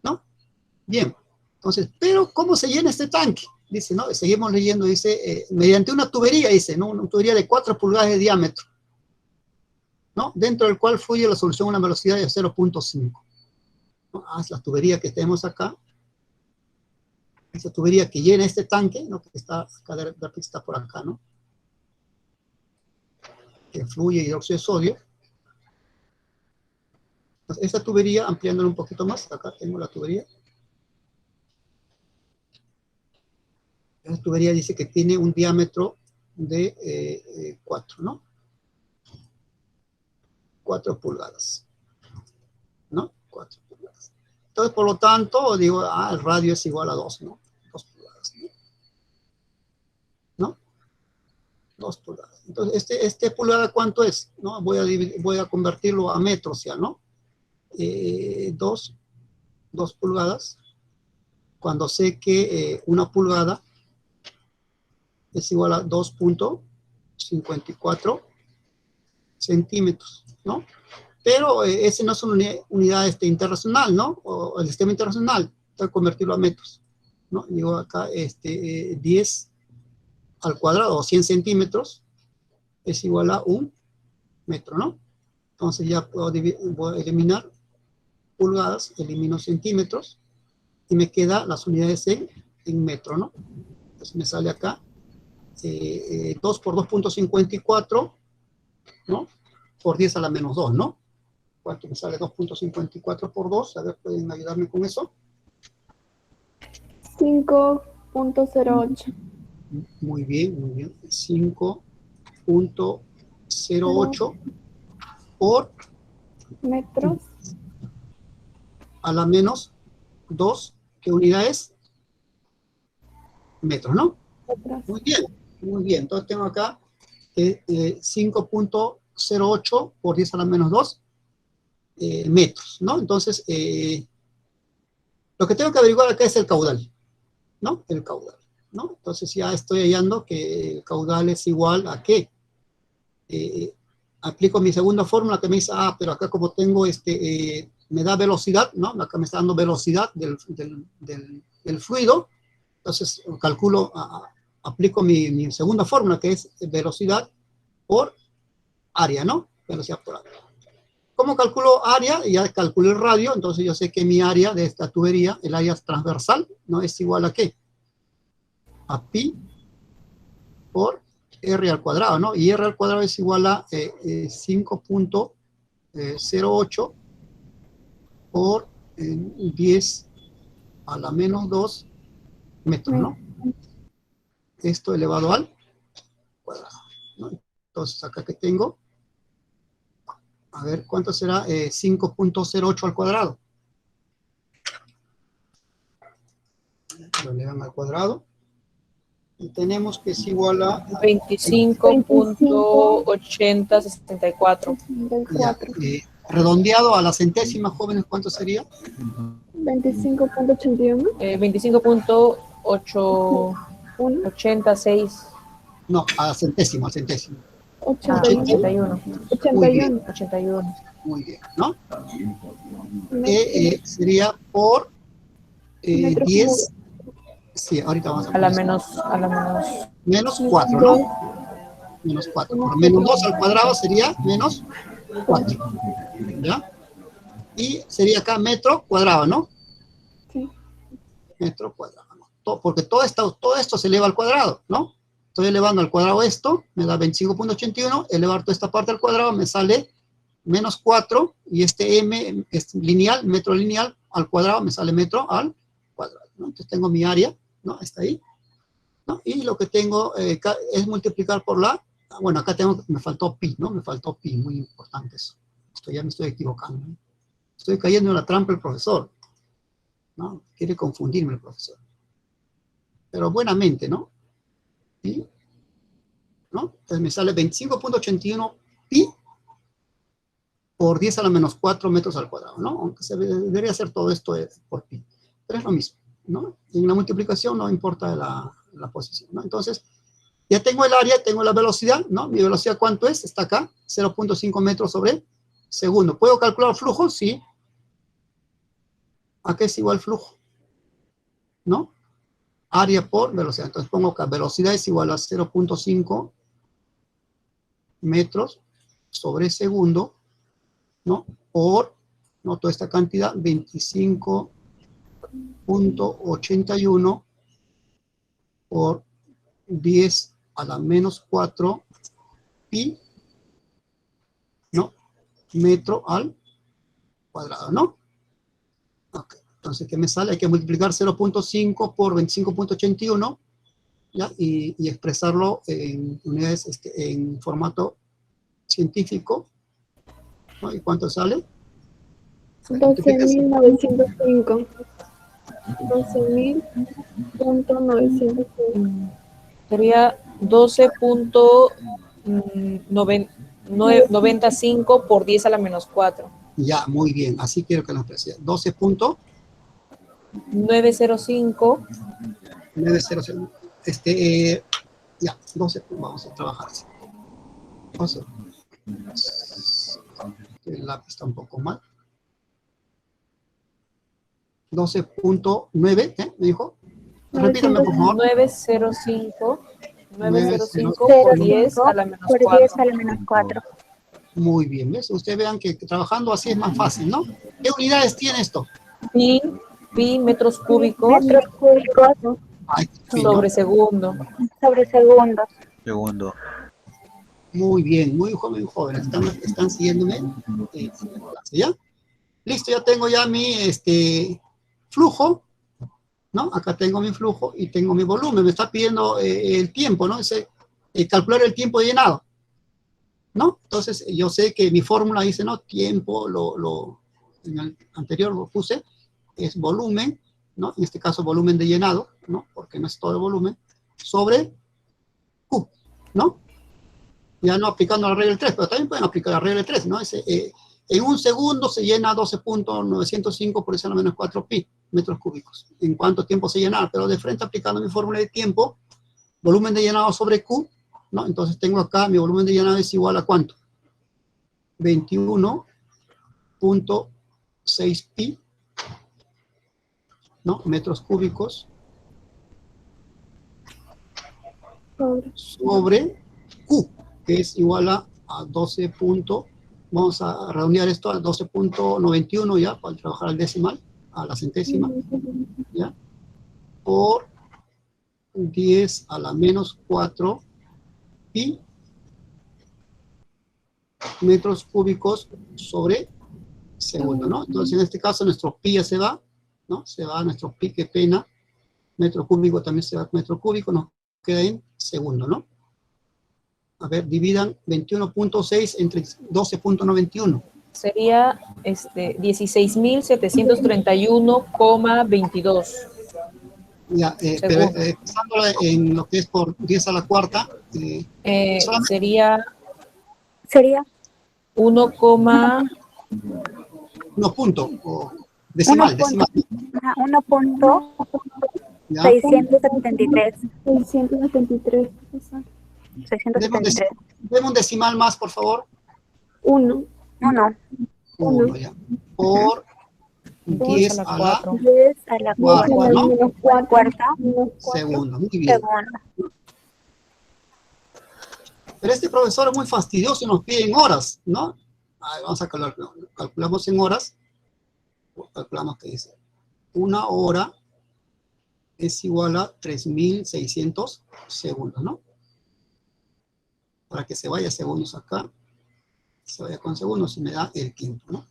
¿no? Bien, entonces, pero ¿cómo se llena este tanque? Dice, ¿no? Seguimos leyendo, dice, mediante una tubería, dice, ¿no? Una tubería de 4 pulgadas de diámetro, ¿no? Dentro del cual fluye la solución a una velocidad de 0.5, ¿no? Es la tubería que tenemos acá, esa tubería que llena este tanque, ¿no? Que está acá, de repente está por acá, ¿no? Que fluye hidróxido de sodio. Entonces, esta tubería, ampliándola un poquito más, acá tengo la tubería. Esta tubería dice que tiene un diámetro de 4, ¿no? 4 pulgadas, ¿no? 4 pulgadas. Entonces, por lo tanto, digo, el radio es igual a 2, ¿no? 2 pulgadas, ¿no? 2 pulgadas. Entonces, este pulgada, ¿cuánto es? ¿No? Voy a convertirlo a metros ya, ¿no? 2 pulgadas, cuando sé que una pulgada es igual a 2.54 centímetros, ¿no? Pero ese no es una unidad internacional, ¿no? O el sistema internacional, tengo que convertirlo a metros, ¿no? Digo acá, 10 al cuadrado, o 100 centímetros, es igual a 1 metro, ¿no? Entonces ya voy a eliminar pulgadas, elimino centímetros, y me quedan las unidades en metro, ¿no? Entonces me sale acá, 2 por 2.54, ¿no? Por 10 a la menos 2, ¿no? ¿Cuánto me sale 2.54 por 2? A ver, ¿pueden ayudarme con eso? 5.08. Muy bien, muy bien. 5.08 por Metros. a la menos 2, ¿qué unidad es? Metros, ¿no? Metros. Muy bien, muy bien. Entonces tengo acá 5.08 por 10 a la menos 2 metros, ¿no? Entonces, lo que tengo que averiguar acá es el caudal, ¿no? El caudal, ¿no? Entonces ya estoy hallando que el caudal es igual a ¿qué? Aplico mi segunda fórmula que me dice, pero acá como tengo me da velocidad, ¿no? Acá me está dando velocidad del fluido, entonces calculo, aplico mi segunda fórmula que es velocidad por área, ¿no? Velocidad por área. ¿Cómo calculo área? Ya calculo el radio, entonces yo sé que mi área de esta tubería, el área transversal, ¿no? Es igual a ¿qué? a pi por r al cuadrado, ¿no? Y r al cuadrado es igual a 5.08 por 10 a la menos 2 metros, ¿no? Esto elevado al cuadrado, ¿no? Entonces, acá que tengo, a ver, ¿cuánto será 5.08 al cuadrado? Lo elevan al cuadrado. Y tenemos que es igual a 25.8064. ya, redondeado a la centésima, jóvenes, ¿cuánto sería? 25.81. 25.886. No, a la centésima, al centésimo. 81. 81. Muy bien, ¿no? Sería por Metros 10. Sí, ahorita vamos a A la poner menos. menos 4, ¿no? Menos 4. Por menos 2 al cuadrado sería menos 4. ¿Ya? Y sería acá metro cuadrado, ¿no? Sí. Metro cuadrado, ¿no? Porque todo esto se eleva al cuadrado, ¿no? Estoy elevando al cuadrado esto, me da 25.81, elevar toda esta parte al cuadrado me sale menos 4, y este m es lineal, metro lineal al cuadrado me sale metro al cuadrado, ¿no? Entonces tengo mi área, ¿no? Está ahí, ¿no? Y lo que tengo es multiplicar por la, bueno, acá me faltó pi, ¿no? Me faltó pi, muy importante eso. Ya me estoy equivocando, ¿no? Estoy cayendo en la trampa del profesor, ¿no? Quiere confundirme el profesor. Pero buenamente, ¿no? ¿Sí? ¿No? Entonces me sale 25.81 pi por 10 a la menos 4 metros al cuadrado, ¿no? Aunque debería hacer todo esto por pi. Pero es lo mismo, ¿no? En la multiplicación no importa la posición, ¿no? Entonces, ya tengo el área, tengo la velocidad, ¿no? Mi velocidad, ¿cuánto es? Está acá, 0.5 metros sobre segundo. ¿Puedo calcular flujo? Sí. ¿A qué es igual flujo? ¿No? Área por velocidad. Entonces pongo acá, velocidad es igual a 0.5 metros sobre segundo, ¿no? Por, ¿no? Toda esta cantidad, 25.81 por 10 a la menos 4 pi, ¿no? Metro al cuadrado, ¿no? Ok, entonces, ¿qué me sale? Hay que multiplicar 0.5 por 25.81, ¿ya? Y expresarlo en unidades, en formato científico, ¿no? ¿Y cuánto sale? 12.905. 12.905. Sería 12.95 por 10 a la menos 4. Ya, muy bien, así quiero que nos exprese. 905. 12.900, ya, 12, vamos a trabajar así. Vamos a, el lápiz está un poco mal. 12.9, ¿me dijo? Repítame, por favor. 905 905 por 10 a la menos Por 4. 10 a la menos 4. Muy bien, ¿ves? Ustedes vean que trabajando así es más fácil, ¿no? ¿Qué unidades tiene esto? Pi metros cúbicos Metros cúbicos Ay, pi, ¿no? sobre segundo. sobre segundo. Segundo. Muy bien, muy joven, están siguiéndome. ¿Ya? Listo, ya tengo ya mi flujo, ¿no? Acá tengo mi flujo y tengo mi volumen. Me está pidiendo el tiempo, ¿no? Calcular el tiempo de llenado, ¿no? Entonces, yo sé que mi fórmula dice, ¿no? Tiempo, en el anterior lo puse, es volumen, ¿no? En este caso, volumen de llenado, ¿no? Porque no es todo el volumen, sobre Q, ¿no? Ya no aplicando la regla del 3, pero también pueden aplicar la regla del 3, ¿no? En un segundo se llena 12.905 por 10 a la menos 4 pi metros cúbicos. ¿En cuánto tiempo se llena? Pero de frente aplicando mi fórmula de tiempo, volumen de llenado sobre Q, ¿no? Entonces tengo acá, mi volumen de llenado es igual a ¿cuánto? 21.6 pi, ¿no? Metros cúbicos sobre Q, que es igual a 12. Vamos a redondear esto a 12.91 ya, para trabajar al decimal, a la centésima, ¿ya? Por 10 a la menos 4 pi metros cúbicos sobre segundo, ¿no? Entonces, en este caso, nuestro pi ya se va, ¿no? Se va nuestro pi, qué pena. Metro cúbico también se va, metro cúbico, nos queda en segundo, ¿no? A ver, dividan 21.6 entre 12.91. Sería 16.731,22. Ya, pero pensándolo en lo que es por 10 a la cuarta, solamente Sería Sería 1, unos puntos, o decimal, decimal. 1.673. ¿Ya? 673, profesor. 673. Deme un decimal más, por favor. 1. 1. 1, ya. Por 10 a la 4. 10 a la cuarta, cuarta. ¿no? Cuarta. Segundo, muy bien. Segunda. Pero este profesor es muy fastidioso y nos pide en horas, ¿no? A ver, vamos a calcular. Calculamos en horas. Calculamos que dice. Una hora es igual a 3.600 segundos, ¿no? Para que se vaya segundos acá. Se vaya con segundos y me da el tiempo, ¿no?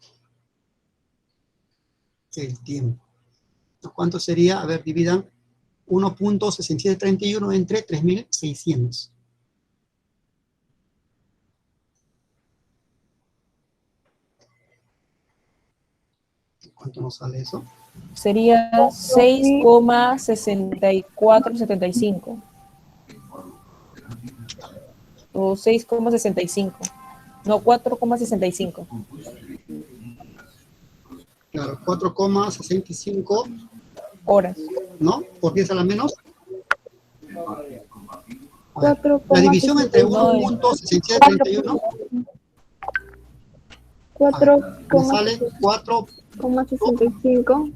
El tiempo. ¿Cuánto sería? A ver, dividan 1.6731 entre 3.600. ¿Cuánto nos sale eso? Sería 6,6475. O 6,65. No, 4,65. Claro, 4,65 horas. ¿no? Por 10 a la menos. A ver, 4, la división entre 1.6731 me sale 4,65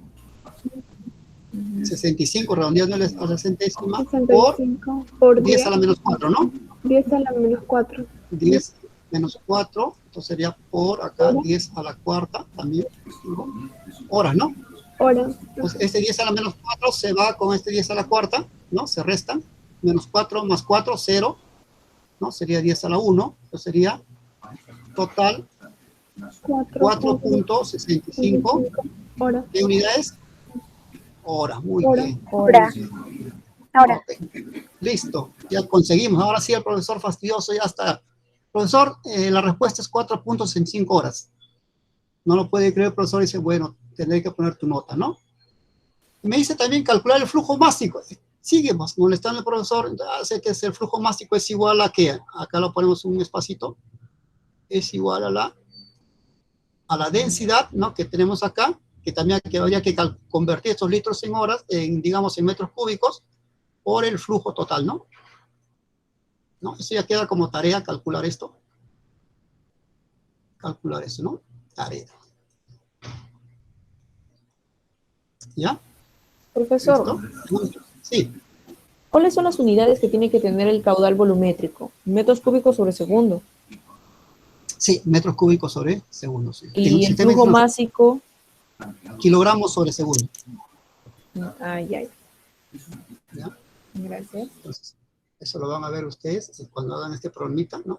4,65 redondeando a la centésima por 65 por 10 a la menos 4, ¿no? 10 a la menos 4. 10 menos 4, entonces sería por acá 10 a la cuarta también. Horas, ¿no? Horas. Entonces este 10 a la menos 4 se va con este 10 a la cuarta, ¿no? Se restan. Menos 4 más 4, 0, ¿no? Sería 10 a la 1, entonces sería total 4.65 horas. ¿Qué unidades? Horas, muy Hora. bien. Hora. Ahora. Ok. Listo, ya conseguimos. Ahora sí el profesor fastidioso ya está. Profesor, la respuesta es 4.65 horas. No lo puede creer el profesor, dice, bueno, tendré que poner tu nota, ¿no? Y me dice también calcular el flujo másico. Sigue molestando el profesor, hace que el flujo másico es igual a ¿qué? Acá lo ponemos un espacito. Es igual a la densidad, ¿no? Que tenemos acá, que también habría que convertir estos litros en horas, digamos, en metros cúbicos, por el flujo total, ¿no? Eso ya queda como tarea, calcular esto. Calcular eso, ¿no? Tarea. ¿Ya? Profesor, ¿Listo? Sí. ¿cuáles son las unidades que tiene que tener el caudal volumétrico? Metros cúbicos sobre segundo. Sí, metros cúbicos sobre segundo. Sí. Y el flujo másico. Kilogramos sobre segundo. Ay, ay. ¿Ya? Gracias. Entonces, eso lo van a ver ustedes cuando hagan este problemita, ¿no?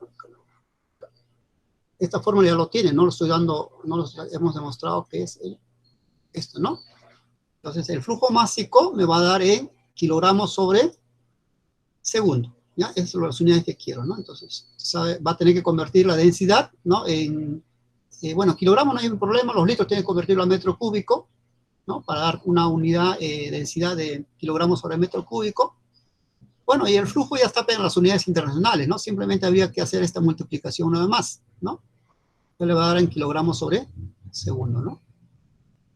Esta fórmula ya lo tienen, no lo estoy dando, no lo hemos demostrado que es esto, ¿no? Entonces, el flujo másico me va a dar en kilogramos sobre segundo, ¿ya? Esas son las unidades que quiero, ¿no? Entonces, va a tener que convertir la densidad, ¿no? Bueno, kilogramos no hay un problema, los litros tienen que convertirlo a metro cúbico, ¿no? Para dar una unidad de densidad de kilogramos sobre metro cúbico. Bueno, y el flujo ya está en las unidades internacionales, ¿no? Simplemente habría que hacer esta multiplicación nada más, ¿no? Que le va a dar en kilogramos sobre segundo, ¿no?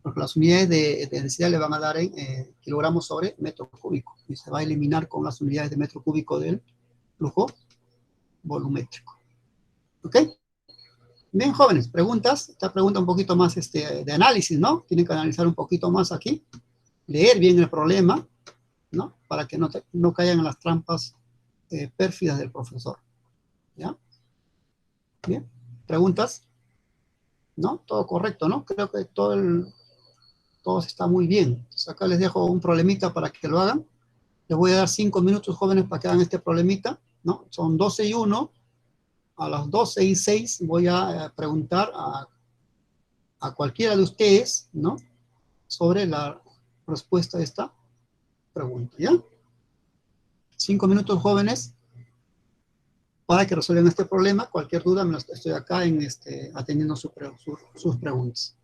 Porque las unidades de densidad le van a dar en kilogramos sobre metro cúbico. Y se va a eliminar con las unidades de metro cúbico del flujo volumétrico. ¿Ok? Bien, jóvenes, preguntas. Esta pregunta un poquito más de análisis, ¿no? Tienen que analizar un poquito más aquí. Leer bien el problema, ¿no? Para que no caigan en las trampas pérfidas del profesor. ¿Ya? Bien. ¿Preguntas? ¿No? Todo correcto, ¿no? Creo que todo está muy bien. Entonces acá les dejo un problemita para que lo hagan. Les voy a dar 5 minutos, jóvenes, para que hagan este problemita, ¿no? Son 12:01. A las 12:06 voy a preguntar a cualquiera de ustedes, ¿no? Sobre la respuesta a esta pregunta, ¿ya? 5 minutos, jóvenes, para que resuelvan este problema. Cualquier duda, estoy acá atendiendo sus preguntas.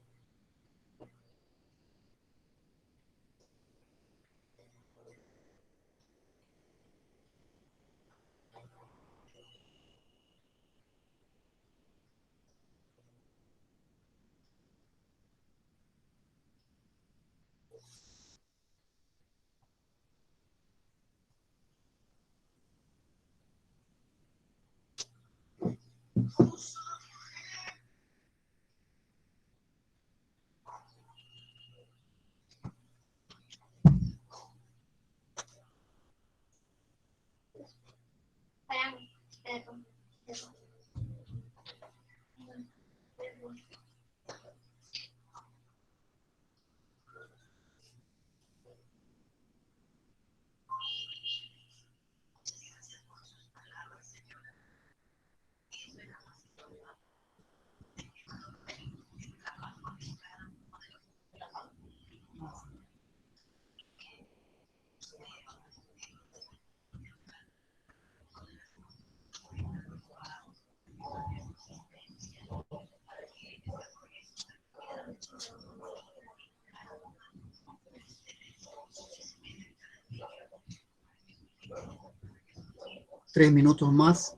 Tres minutos más.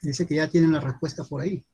Dice que ya tienen la respuesta por ahí.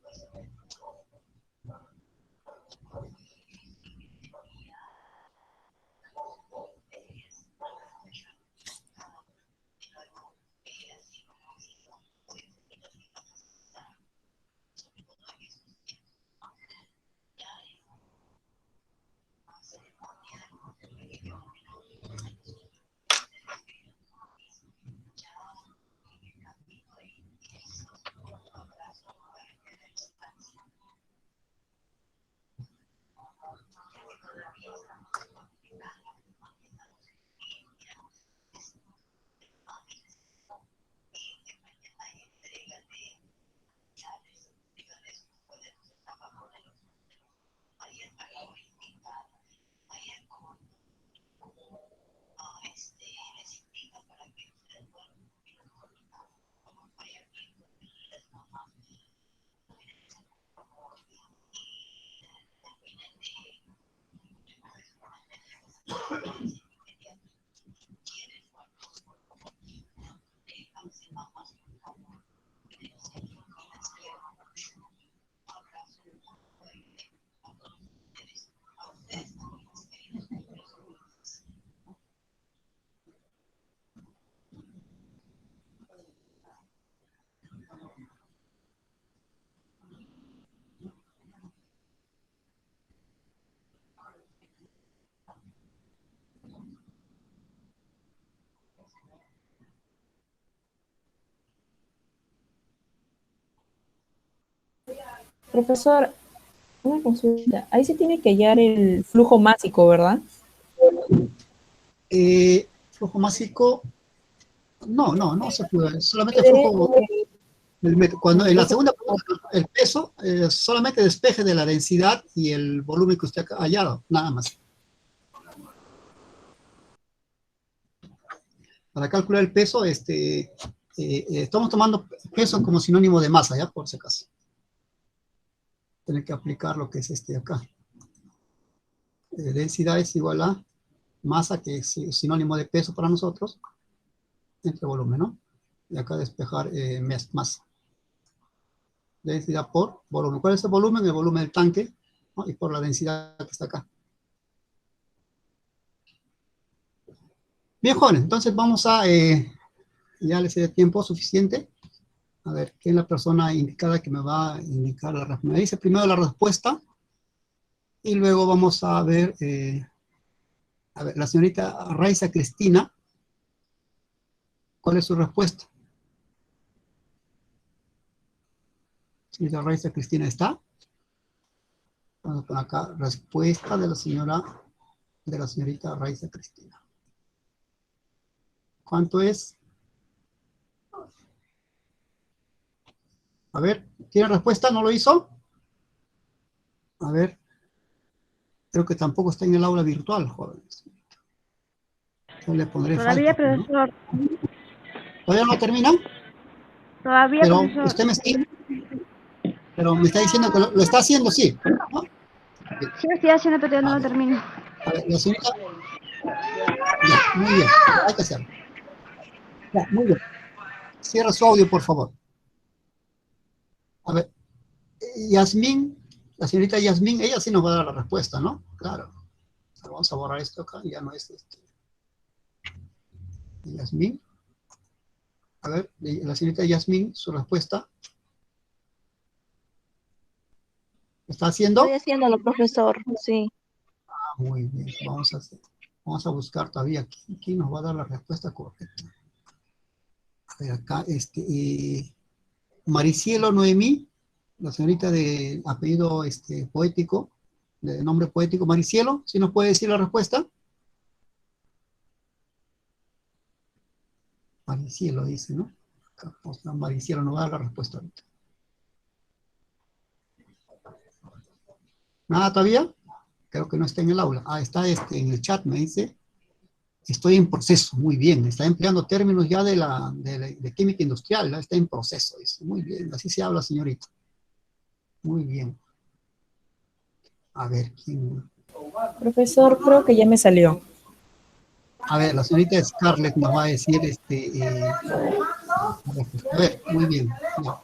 Profesor, una consulta. Ahí se tiene que hallar el flujo másico, ¿verdad? Flujo másico, no se puede. Solamente flujo del metro. Cuando en la segunda pregunta, el peso, solamente despeje de la densidad y el volumen que usted ha hallado, nada más. Para calcular el peso, estamos tomando peso como sinónimo de masa, ¿ya? Por si acaso. Tiene que aplicar lo que es acá. Densidad es igual a masa, que es sinónimo de peso para nosotros, entre volumen, ¿no? Y acá despejar masa. Densidad por volumen. ¿Cuál es el volumen? El volumen del tanque, ¿no? Y por la densidad que está acá. Bien, jóvenes, entonces vamos a, ya les dé tiempo suficiente. A ver, ¿quién es la persona indicada que me va a indicar la respuesta? Me dice primero la respuesta y luego vamos a ver, la señorita Raiza Cristina. ¿Cuál es su respuesta? Señorita Raiza Cristina, ¿está? Vamos a poner acá, respuesta de la señorita Raiza Cristina. ¿Cuánto es? A ver, ¿tiene respuesta? ¿No lo hizo? A ver. Creo que tampoco está en el aula virtual, jóvenes. Yo le pondré Todavía, falta, ¿no? profesor. ¿Todavía no termina? Todavía, Pero profesor. usted me está diciendo que lo está haciendo, sí, ¿no? Sí, lo estoy haciendo, pero no A lo ver. termino. A ver, la señorita. Ya, muy bien. Hay que hacerlo. Ya, muy bien. Cierra su audio, por favor. A ver. Yasmín, la señorita Yasmín, ella sí nos va a dar la respuesta, ¿no? Claro. Vamos a borrar esto acá, ya no es este. Yasmín. A ver, la señorita Yasmín, su respuesta. ¿Está haciendo? Estoy haciéndolo, profesor. Sí. Muy bien, vamos a buscar todavía quién nos va a dar la respuesta correcta. A ver, acá, Maricielo Noemí, la señorita de apellido poético, de nombre poético, Maricielo, ¿sí nos puede decir la respuesta? Maricielo dice, ¿no? Acá, Maricielo nos va a dar la respuesta ahorita. ¿Nada todavía? Creo que no está en el aula. Ah, está en el chat, me dice. Estoy en proceso, muy bien. Está empleando términos ya de química industrial, ¿no? Está en proceso, dice. Muy bien, así se habla, señorita. Muy bien. A ver, ¿quién? Profesor, creo que ya me salió. A ver, la señorita Scarlett nos va a decir, a ver, muy bien. Ya.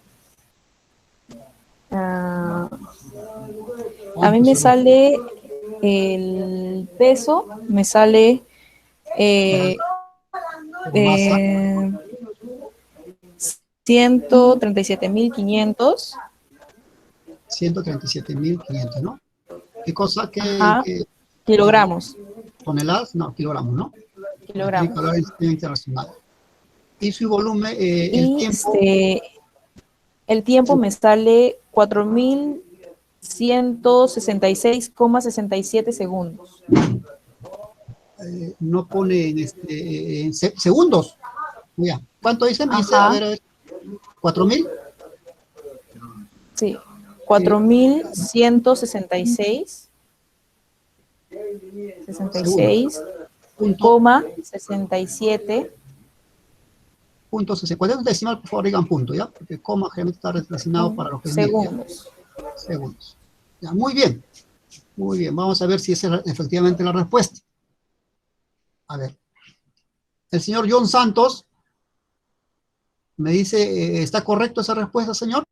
A mí me sale el peso, me sale 137.500. 137.500, ¿no? ¿Qué cosa? Ajá. Kilogramos. ¿Toneladas? No, kilogramos, ¿no? Kilogramos. Calor internacional. Y su volumen, Y el tiempo. El tiempo me sale 4.166,67 segundos. No pone en segundos. Ya. ¿Cuánto dice? Me dice, a ver, 4.000. Sí, 4.166. 66,67. Punto 60. Cuando es decimal, por favor, digan punto, ¿ya? Porque coma generalmente está designado para los que segundos. Segundos. Ya, muy bien. Muy bien. Vamos a ver si esa es efectivamente la respuesta. A ver. El señor John Santos me dice, ¿está correcto esa respuesta, señor?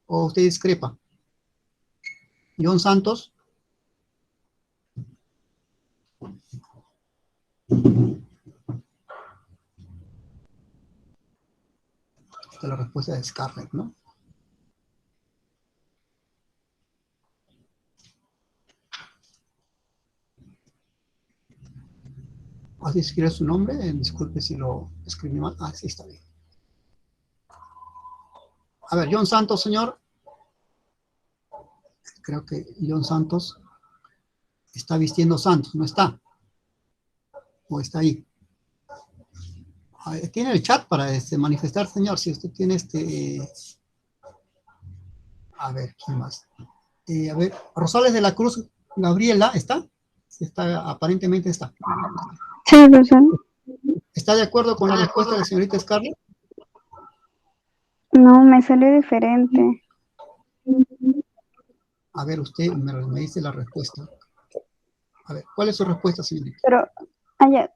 ¿O usted discrepa? John Santos. Esta es la respuesta de Scarlett, ¿no? Así escribe su nombre, disculpe si lo escribí mal. Ah, sí, está bien. A ver, John Santos, señor. Creo que John Santos está vistiendo Santos, ¿no está? ¿O está ahí? Tiene el chat para manifestar, señor, si usted tiene a ver, ¿quién más? A ver, Rosales de la Cruz, Gabriela, ¿está? Está, aparentemente está. Sí, profesor. ¿Está de acuerdo con la respuesta de la señorita Scarlett? No, me salió diferente. A ver, usted me dice la respuesta. A ver, ¿cuál es su respuesta, señorita? Pero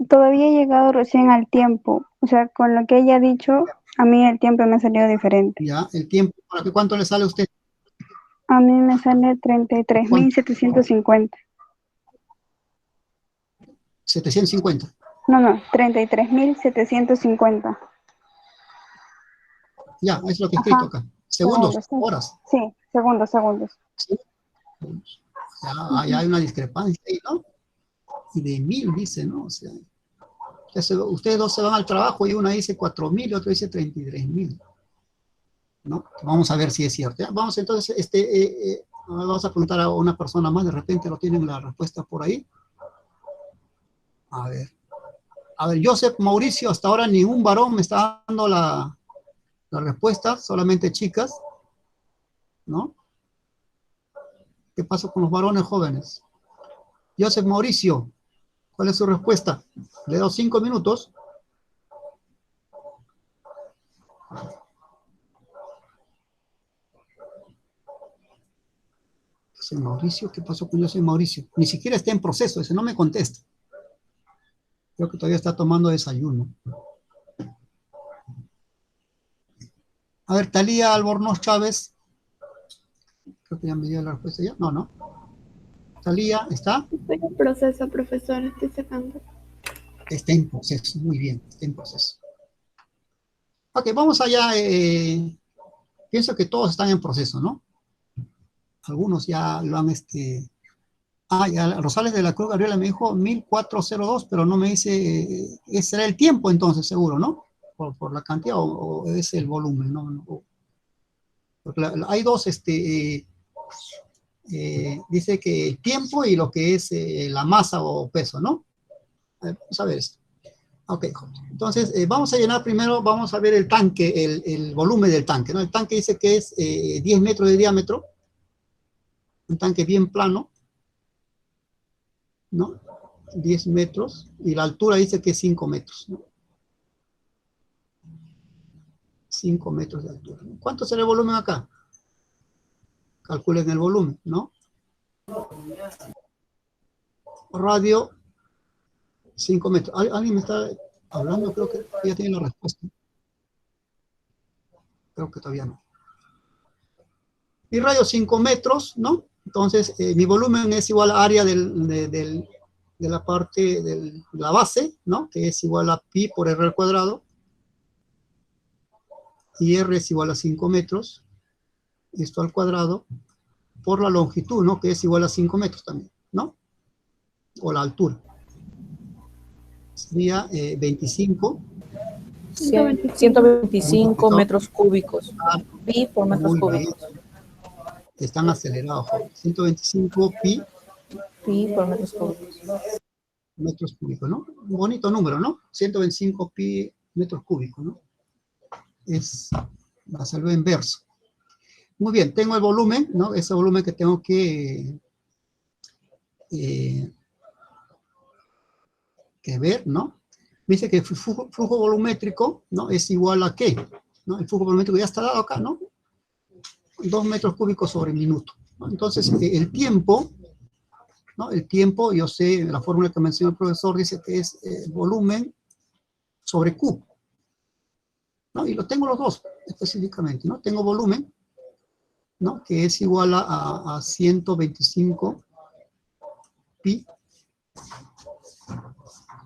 todavía he llegado recién al tiempo. O sea, con lo que ella ha dicho, a mí el tiempo me ha salido diferente. Ya, el tiempo, ¿cuánto le sale a usted? A mí me sale 33.750. 750. No, 33.750. Ya, es lo que he escrito acá. Segundos, horas. Sí, segundos. ¿Sí? Ya hay una discrepancia ahí, ¿no? Y de 1.000 dice, ¿no? O sea, ustedes dos se van al trabajo y una dice 4.000 y otro dice 33.000. ¿No? Vamos a ver si es cierto. ¿Ya? Vamos entonces, vamos a preguntar a una persona más, de repente lo tienen la respuesta por ahí. A ver. A ver, Joseph Mauricio, hasta ahora ningún varón me está dando la respuesta, solamente chicas, ¿no? ¿Qué pasa con los varones jóvenes? Joseph Mauricio, ¿cuál es su respuesta? Le doy 5 minutos. José Mauricio, ¿qué pasó con José Mauricio? Ni siquiera está en proceso, ese no me contesta. Creo que todavía está tomando desayuno. A ver, Talía Albornoz Chávez. Creo que ya me dio la respuesta ya. No, no. Talía, ¿está? Estoy en proceso, profesor, estoy sacando. Está en proceso, muy bien, está en proceso. Ok, vamos allá. Pienso que todos están en proceso, ¿no? Algunos ya lo han, ya Rosales de la Cruz Gabriela me dijo 1402, pero no me dice, ese será el tiempo entonces, seguro, ¿no? Por la cantidad o es el volumen, ¿no? Porque hay dos, dice que el tiempo y lo que es la masa o peso, ¿no? Vamos a ver esto. Ok, entonces vamos a llenar primero, vamos a ver el tanque, el volumen del tanque, ¿no? El tanque dice que es 10 metros de diámetro, un tanque bien plano, ¿no? 10 metros, y la altura dice que es 5 metros, ¿no? 5 metros de altura. ¿Cuánto será el volumen acá? Calculen el volumen, ¿no? Radio, 5 metros. ¿Alguien me está hablando? Creo que ya tiene la respuesta. Creo que todavía no. Mi radio 5 metros, ¿no? Entonces, mi volumen es igual a área de la parte de la base, ¿no? Que es igual a pi por r al cuadrado. Y r es igual a 5 metros. Esto al cuadrado. Por la longitud, ¿no? Que es igual a 5 metros también, ¿no? O la altura. Sería 25. 125 metros cúbicos. Pi por metros cúbicos. Están acelerados, 125 pi. Pi por metros cúbicos. Metros cúbicos, ¿no? Un bonito número, ¿no? 125 pi metros cúbicos, ¿no? Es la salud en verso. Muy bien, tengo el volumen, ¿no? Ese volumen que tengo que ver, ¿no? Dice que el flujo volumétrico, ¿no? Es igual a ¿qué? ¿No? El flujo volumétrico ya está dado acá, ¿no? 2 metros cúbicos sobre minuto, ¿no? Entonces, el tiempo, ¿no? El tiempo, yo sé, la fórmula que mencionó el profesor dice que es volumen sobre Q, ¿no? Y lo tengo los dos específicamente, ¿no? Tengo volumen, ¿no? Que es igual a 125 pi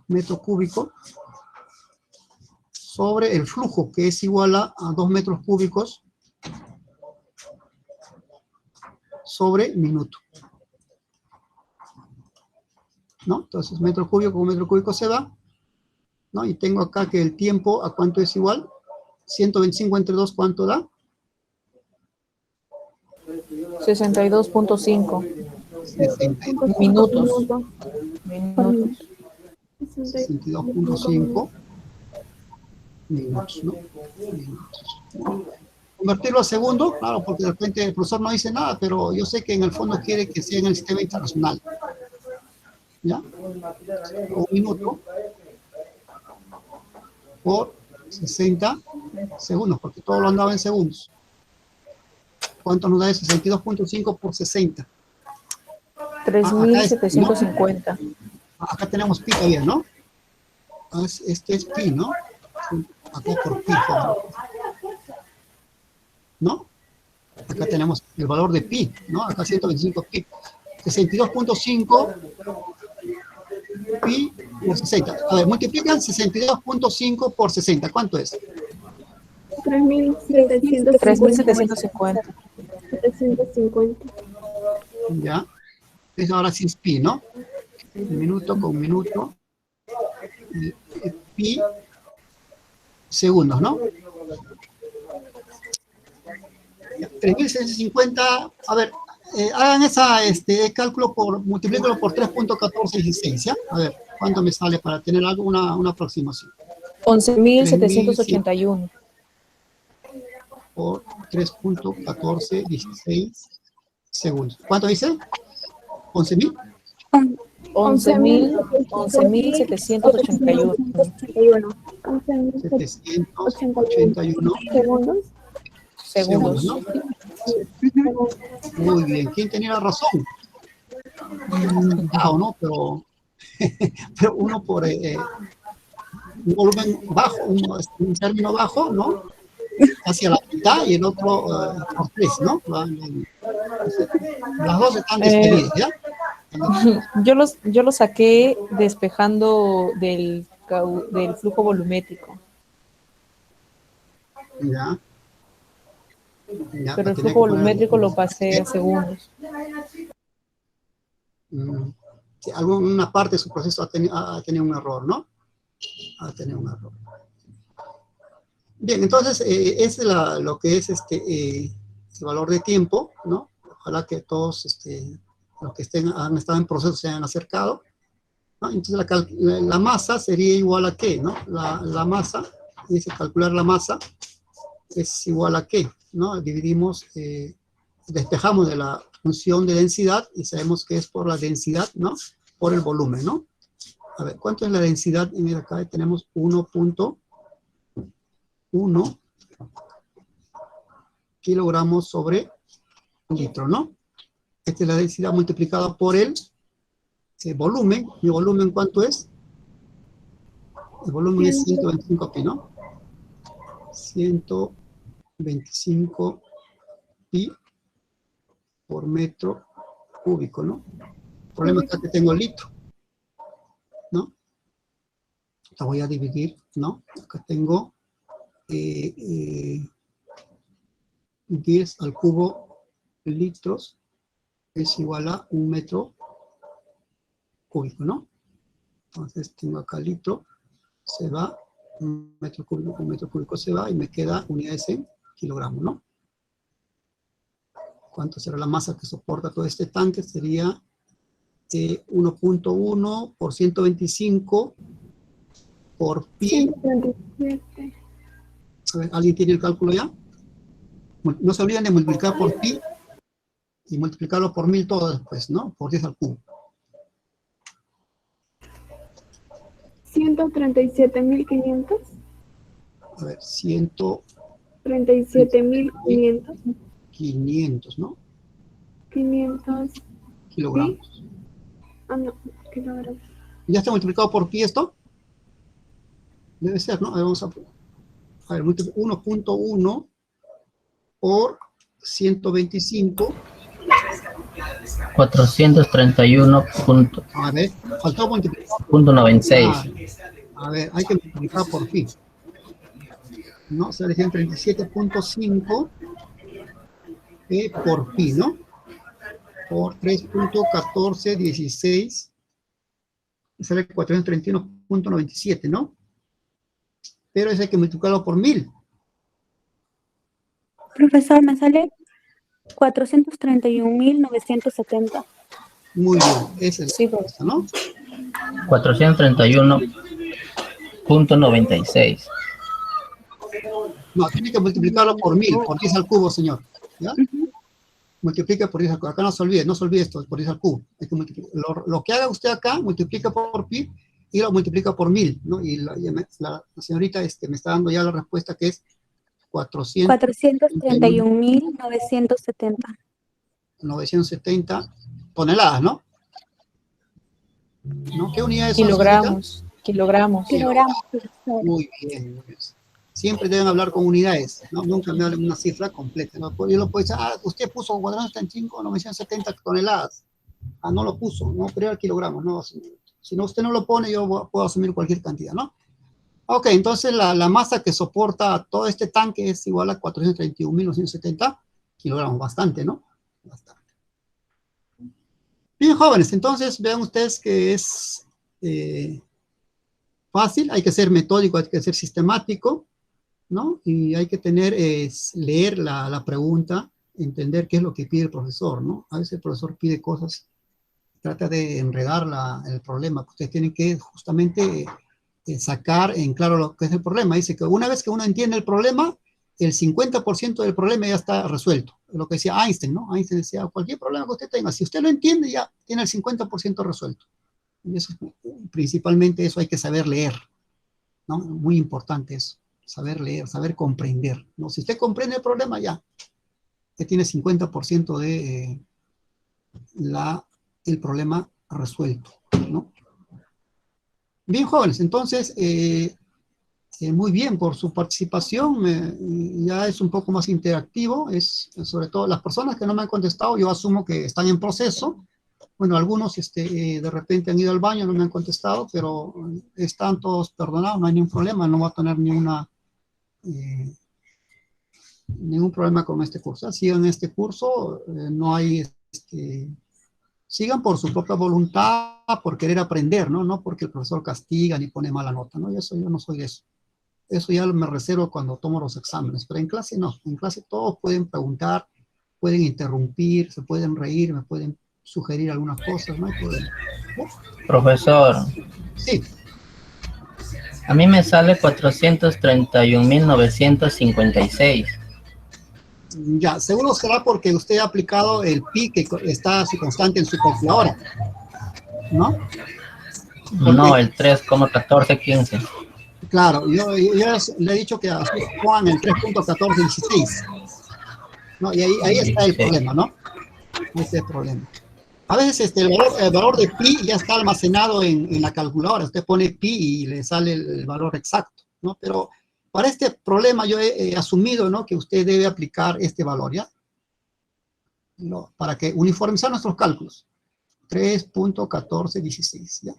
metro cúbico sobre el flujo, que es igual a 2 metros cúbicos sobre minuto, ¿no? Entonces, metro cúbico con metro cúbico se va, ¿no? Y tengo acá que el tiempo, ¿a cuánto es igual? 125 entre 2, ¿cuánto da? 62.5 minutos. 62.5 minutos, ¿no? Convertirlo a segundo, claro, porque de repente el profesor no dice nada, pero yo sé que en el fondo quiere que sea en el sistema internacional. ¿Ya? Un minuto por 60 segundos, porque todo lo andaba en segundos. ¿Cuánto nos da eso? 62.5 por 60. 3.750. Acá tenemos pi todavía, ¿no? Este es pi, ¿no? Acá por pi, ¿no? Acá tenemos el valor de pi, ¿no? Acá 125 pi. 62.5 pi por 60. A ver, multiplican 62.5 por 60. ¿Cuánto es? 3.750. 3.750. Ya. Entonces ahora sí es pi, ¿no? Minuto con minuto. Pi segundos, ¿no? 3.750. A ver, hagan ese cálculo multiplícalo por 3.1416, ¿ya? A ver, ¿Cuánto me sale para tener algo, una aproximación? 11.781. Por 3.1416 segundos. ¿Cuánto dice? ¿11.000? 11.781 781 segundos, ¿no? Muy bien. ¿Quién tenía la razón? Ah, ¿no? Pero uno por un volumen bajo, un término bajo, ¿no? Hacia la mitad y el otro por 3, ¿no? Las dos están despedidas, ¿ya? Yo lo saqué despejando del flujo volumétrico. Ya. Pero el flujo volumétrico lo pasé a segundos. Sí, alguna parte de su proceso ha tenido un error, ¿no? Ha tenido un error. Bien, entonces, es lo que es el valor de tiempo, ¿no? Ojalá que todos los que han estado en proceso se hayan acercado, ¿no? Entonces, la masa sería igual a ¿qué, no? La masa, dice calcular la masa, es igual a ¿qué? ¿No? Dividimos, despejamos de la función de densidad y sabemos que es por la densidad, ¿no? Por el volumen, ¿no? A ver, ¿cuánto es la densidad? Y mira, acá tenemos 1.1 kilogramos sobre litro, ¿no? Esta es la densidad multiplicada por el volumen. ¿Mi volumen cuánto es? El volumen es 125 pi, ¿no? 125 pi por metro cúbico, ¿no? El problema es que tengo litro, ¿no? La voy a dividir, ¿no? Acá tengo 10 al cubo litros es igual a 1 metro cúbico, ¿no? Entonces tengo acá litro, se va, 1 metro cúbico se va y me queda unidades en kilogramos, ¿no? ¿Cuánto será la masa que soporta todo este tanque? Sería 1.1 por 125 por pi. 137. A ver, ¿alguien tiene el cálculo ya? No se olviden de multiplicar por pi y multiplicarlo por 1000 todo después, ¿no? Por 10 al cubo. 137.500. A ver, 37.500. 500, ¿no? 500. Kilogramos. Ah, no, kilogramos. ¿Ya está multiplicado por pi esto? Debe ser, ¿no? A ver, vamos a ver, 1.1 por 125. 431 punto, A ver, faltó multiplicar. punto 96. A ver, hay que multiplicar por pi. ¿No? Se decían 37.5 por pi, ¿no? Por 3.1416. Sale 431.97, ¿no? Pero eso hay que multiplicarlo por 1000. Profesor, me sale 431.970. Muy bien, esa es Sí, la respuesta, ¿no? 431.96. No, tiene que multiplicarlo por 1000, por 10 al cubo, señor. ¿Ya? Multiplica por 10 al cubo. Acá no se olvide esto, por 10 al cubo. Hay que lo que haga usted acá, multiplica por pi y lo multiplica por 1000, ¿no? Y la señorita me está dando ya la respuesta que es 431.970. 970 toneladas, ¿no? ¿No? ¿Qué unidades son, kilogramos. Kilogramos, profesor. Muy bien, muy bien. Siempre deben hablar con unidades, ¿no? Nunca me hablen una cifra completa, ¿no? Yo lo puedo decir, usted puso 435, 970 toneladas. No lo puso, no, pero era kilogramos, no. Si no, usted no lo pone, yo puedo asumir cualquier cantidad, ¿no? Ok, entonces la masa que soporta todo este tanque es igual a 431.970 kilogramos, bastante, ¿no? Bastante. Bien, jóvenes, entonces vean ustedes que es fácil, hay que ser metódico, hay que ser sistemático, ¿no? Y hay que leer la pregunta, entender qué es lo que pide el profesor, ¿no? A veces el profesor pide cosas trata de enredar el problema. Ustedes tienen que justamente sacar en claro lo que es el problema. Dice que una vez que uno entiende el problema, el 50% del problema ya está resuelto. Lo que decía Einstein, ¿no? Einstein decía, cualquier problema que usted tenga, si usted lo entiende, ya tiene el 50% resuelto. Y eso, principalmente eso hay que saber leer, ¿no? Muy importante eso, saber leer, saber comprender, ¿no? Si usted comprende el problema, ya tiene 50% de el problema resuelto, ¿no? Bien, jóvenes, entonces, muy bien por su participación, ya es un poco más interactivo, sobre todo las personas que no me han contestado, yo asumo que están en proceso. Bueno, algunos de repente han ido al baño, no me han contestado, pero están todos perdonados, no hay ningún problema, no va a tener ningún problema con este curso. Sigan este curso, no hay, sigan por su propia voluntad, por querer aprender, ¿no? No porque el profesor castiga ni pone mala nota, ¿no? Yo no soy de eso. Eso ya me reservo cuando tomo los exámenes, pero en clase no. En clase todos pueden preguntar, pueden interrumpir, se pueden reír, me pueden sugerir algunas cosas, no hay problema. Profesor. Sí. A mí me sale 431.956. Ya, seguro será porque usted ha aplicado el pi que está así constante en su calculadora, ¿no? No, el 3,1415. Claro, yo le he dicho que pongan el 3.1416, ¿no? Y ahí está el problema, ¿no? Ese es el problema. A veces el valor de pi ya está almacenado en la calculadora. Usted pone pi y le sale el valor exacto, ¿no? Pero para este problema yo he asumido, ¿no?, que usted debe aplicar este valor, ¿ya? ¿No? Para que uniformizar nuestros cálculos. 3.1416, ¿ya?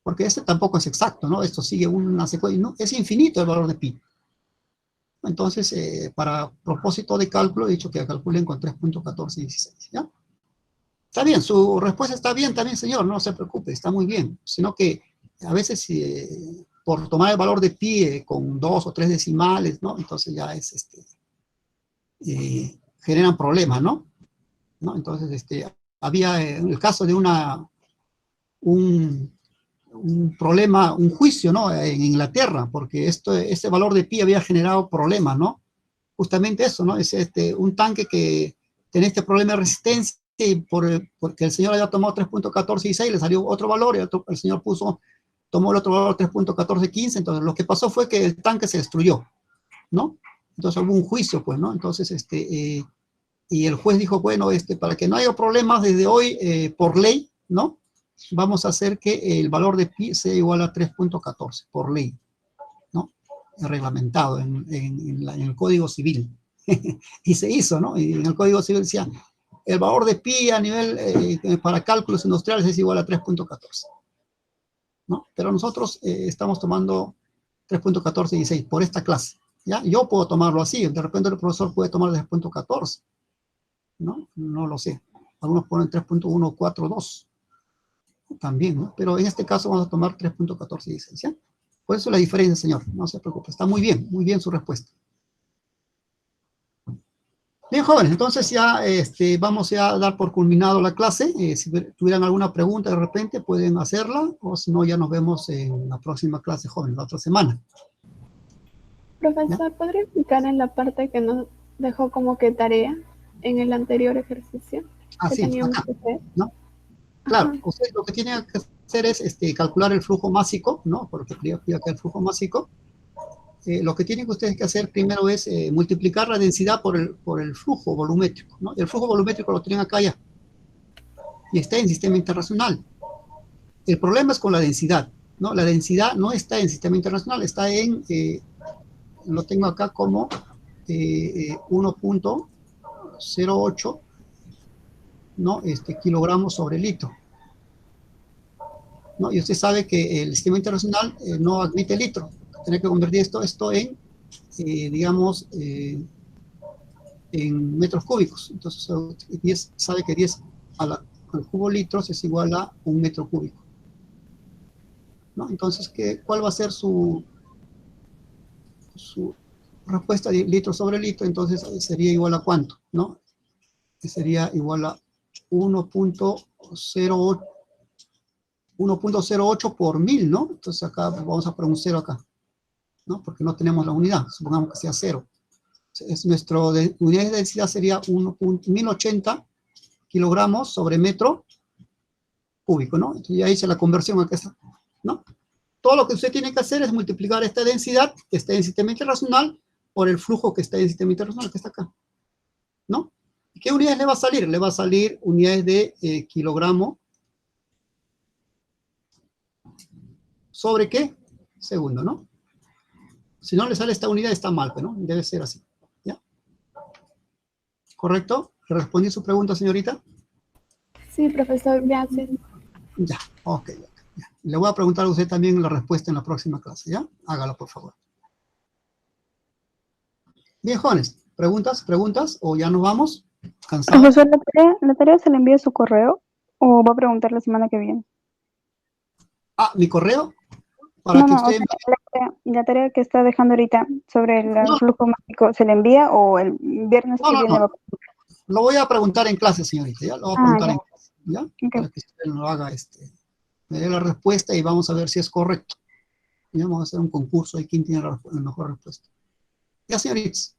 Porque este tampoco es exacto, ¿no? Esto sigue una secuencia, ¿no? Es infinito el valor de pi. Entonces, para propósito de cálculo, he dicho que calculen con 3.1416, ¿ya? Está bien, su respuesta está bien también, señor, no se preocupe, está muy bien. Sino que a veces por tomar el valor de pi con 2 o 3 decimales, ¿no? Entonces ya es, generan problemas, ¿no? Entonces, había el caso de un problema, un juicio, ¿no?, en Inglaterra, porque este valor de pi había generado problemas, ¿no? Justamente eso, ¿no? Es un tanque que tenía este problema de resistencia, y porque el señor había tomado 3.1416, le salió otro valor, y el señor tomó el otro valor 3.1415, entonces lo que pasó fue que el tanque se destruyó, ¿no? Entonces hubo un juicio, pues, ¿no? Entonces, y el juez dijo, bueno, para que no haya problemas desde hoy, por ley, ¿no?, vamos a hacer que el valor de pi sea igual a 3.14, por ley, ¿no? Reglamentado en el Código Civil. Y se hizo, ¿no? Y en el Código Civil decía, el valor de pi a nivel, para cálculos industriales es igual a 3.14, ¿no? Pero nosotros estamos tomando 3.1416 por esta clase, ¿ya? Yo puedo tomarlo así, de repente el profesor puede tomar 3.14, ¿no? No lo sé. Algunos ponen 3.142 también, ¿no? Pero en este caso vamos a tomar 3.1416, ¿ya? Por eso la diferencia, señor, no se preocupe, está muy bien su respuesta. Bien, jóvenes, entonces ya vamos a dar por culminado la clase. Si tuvieran alguna pregunta de repente pueden hacerla, o si no ya nos vemos en la próxima clase, jóvenes, la otra semana. Profesor, ¿podría explicar en la parte que nos dejó como que tarea en el anterior ejercicio? Ah, sí, acá, ¿no? Claro, usted lo que tiene que hacer es calcular el flujo másico, ¿no? Porque explica acá el flujo másico. Lo que tienen ustedes que hacer primero es multiplicar la densidad por el flujo volumétrico, ¿no? El flujo volumétrico lo tienen acá ya. Y está en sistema internacional. El problema es con la densidad, ¿no? La densidad no está en sistema internacional, está lo tengo acá como 1.08, ¿no? Kilogramos sobre litro, ¿no? Y usted sabe que el sistema internacional no admite litro. Tiene que convertir esto en, digamos, en metros cúbicos. Entonces, sabe que 10 al cubo litros es igual a 1 metro cúbico, ¿no? Entonces, ¿cuál va a ser su respuesta de litro sobre litro? Entonces, sería igual a ¿cuánto?, ¿no? Que sería igual a 1.08 1.08 por 1000, ¿no? Entonces acá vamos a poner un 0 acá, ¿no? Porque no tenemos la unidad, supongamos que sea 0. Nuestro unidad de densidad sería 1080 kilogramos sobre metro cúbico, ¿no? Entonces ya hice la conversión acá, ¿no? Todo lo que usted tiene que hacer es multiplicar esta densidad, que está en sistema internacional, por el flujo que está en sistema internacional, que está acá, ¿no? ¿Y qué unidades le va a salir? Le va a salir unidades de kilogramo sobre ¿qué? Segundo, ¿no? Si no le sale esta unidad, está mal, ¿no? Debe ser así, ¿ya? ¿Correcto? ¿Le respondí su pregunta, señorita? Sí, profesor, gracias. Ya, ok. Ya. Le voy a preguntar a usted también la respuesta en la próxima clase, ¿ya? Hágalo, por favor. Bien, jóvenes, ¿preguntas? ¿O ya nos vamos? ¿Cansados? Profesor, ¿la tarea se le envía a su correo o va a preguntar la semana que viene? Ah, ¿mi correo? Para que O usted... sea, la tarea que está dejando ahorita sobre el flujo mágico, ¿se le envía o el viernes que viene va a preguntar? Lo voy a preguntar en clase, señorita, ¿ya? Lo voy a preguntar en clase, ¿ya? Okay. Para que usted lo haga, me dé la respuesta y vamos a ver si es correcto. Ya vamos a hacer un concurso de quién tiene la mejor respuesta. Ya, señoritas,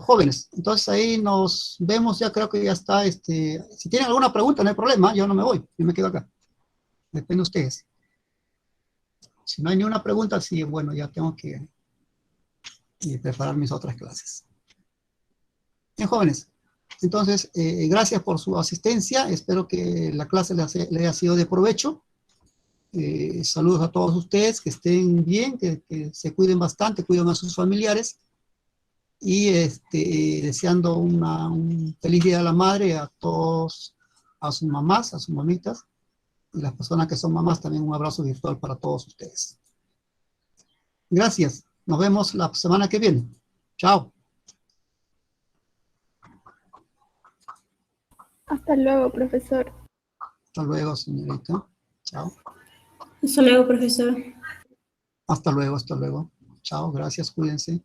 jóvenes, entonces ahí nos vemos, ya creo que ya está, si tienen alguna pregunta, no hay problema, yo no me voy, yo me quedo acá. Depende de ustedes. Si no hay ni una pregunta, sí, bueno, ya tengo que preparar mis otras clases. Bien, jóvenes, entonces, gracias por su asistencia, espero que la clase le haya sido de provecho. Saludos a todos ustedes, que estén bien, que se cuiden bastante, cuiden a sus familiares, y deseando un feliz Día de la Madre a todos, a sus mamás, a sus mamitas, y las personas que son mamás, también un abrazo virtual para todos ustedes. Gracias, nos vemos la semana que viene. Chao. Hasta luego, profesor. Hasta luego, señorita. Chao. Hasta luego, profesor. Hasta luego, hasta luego. Chao, gracias, cuídense.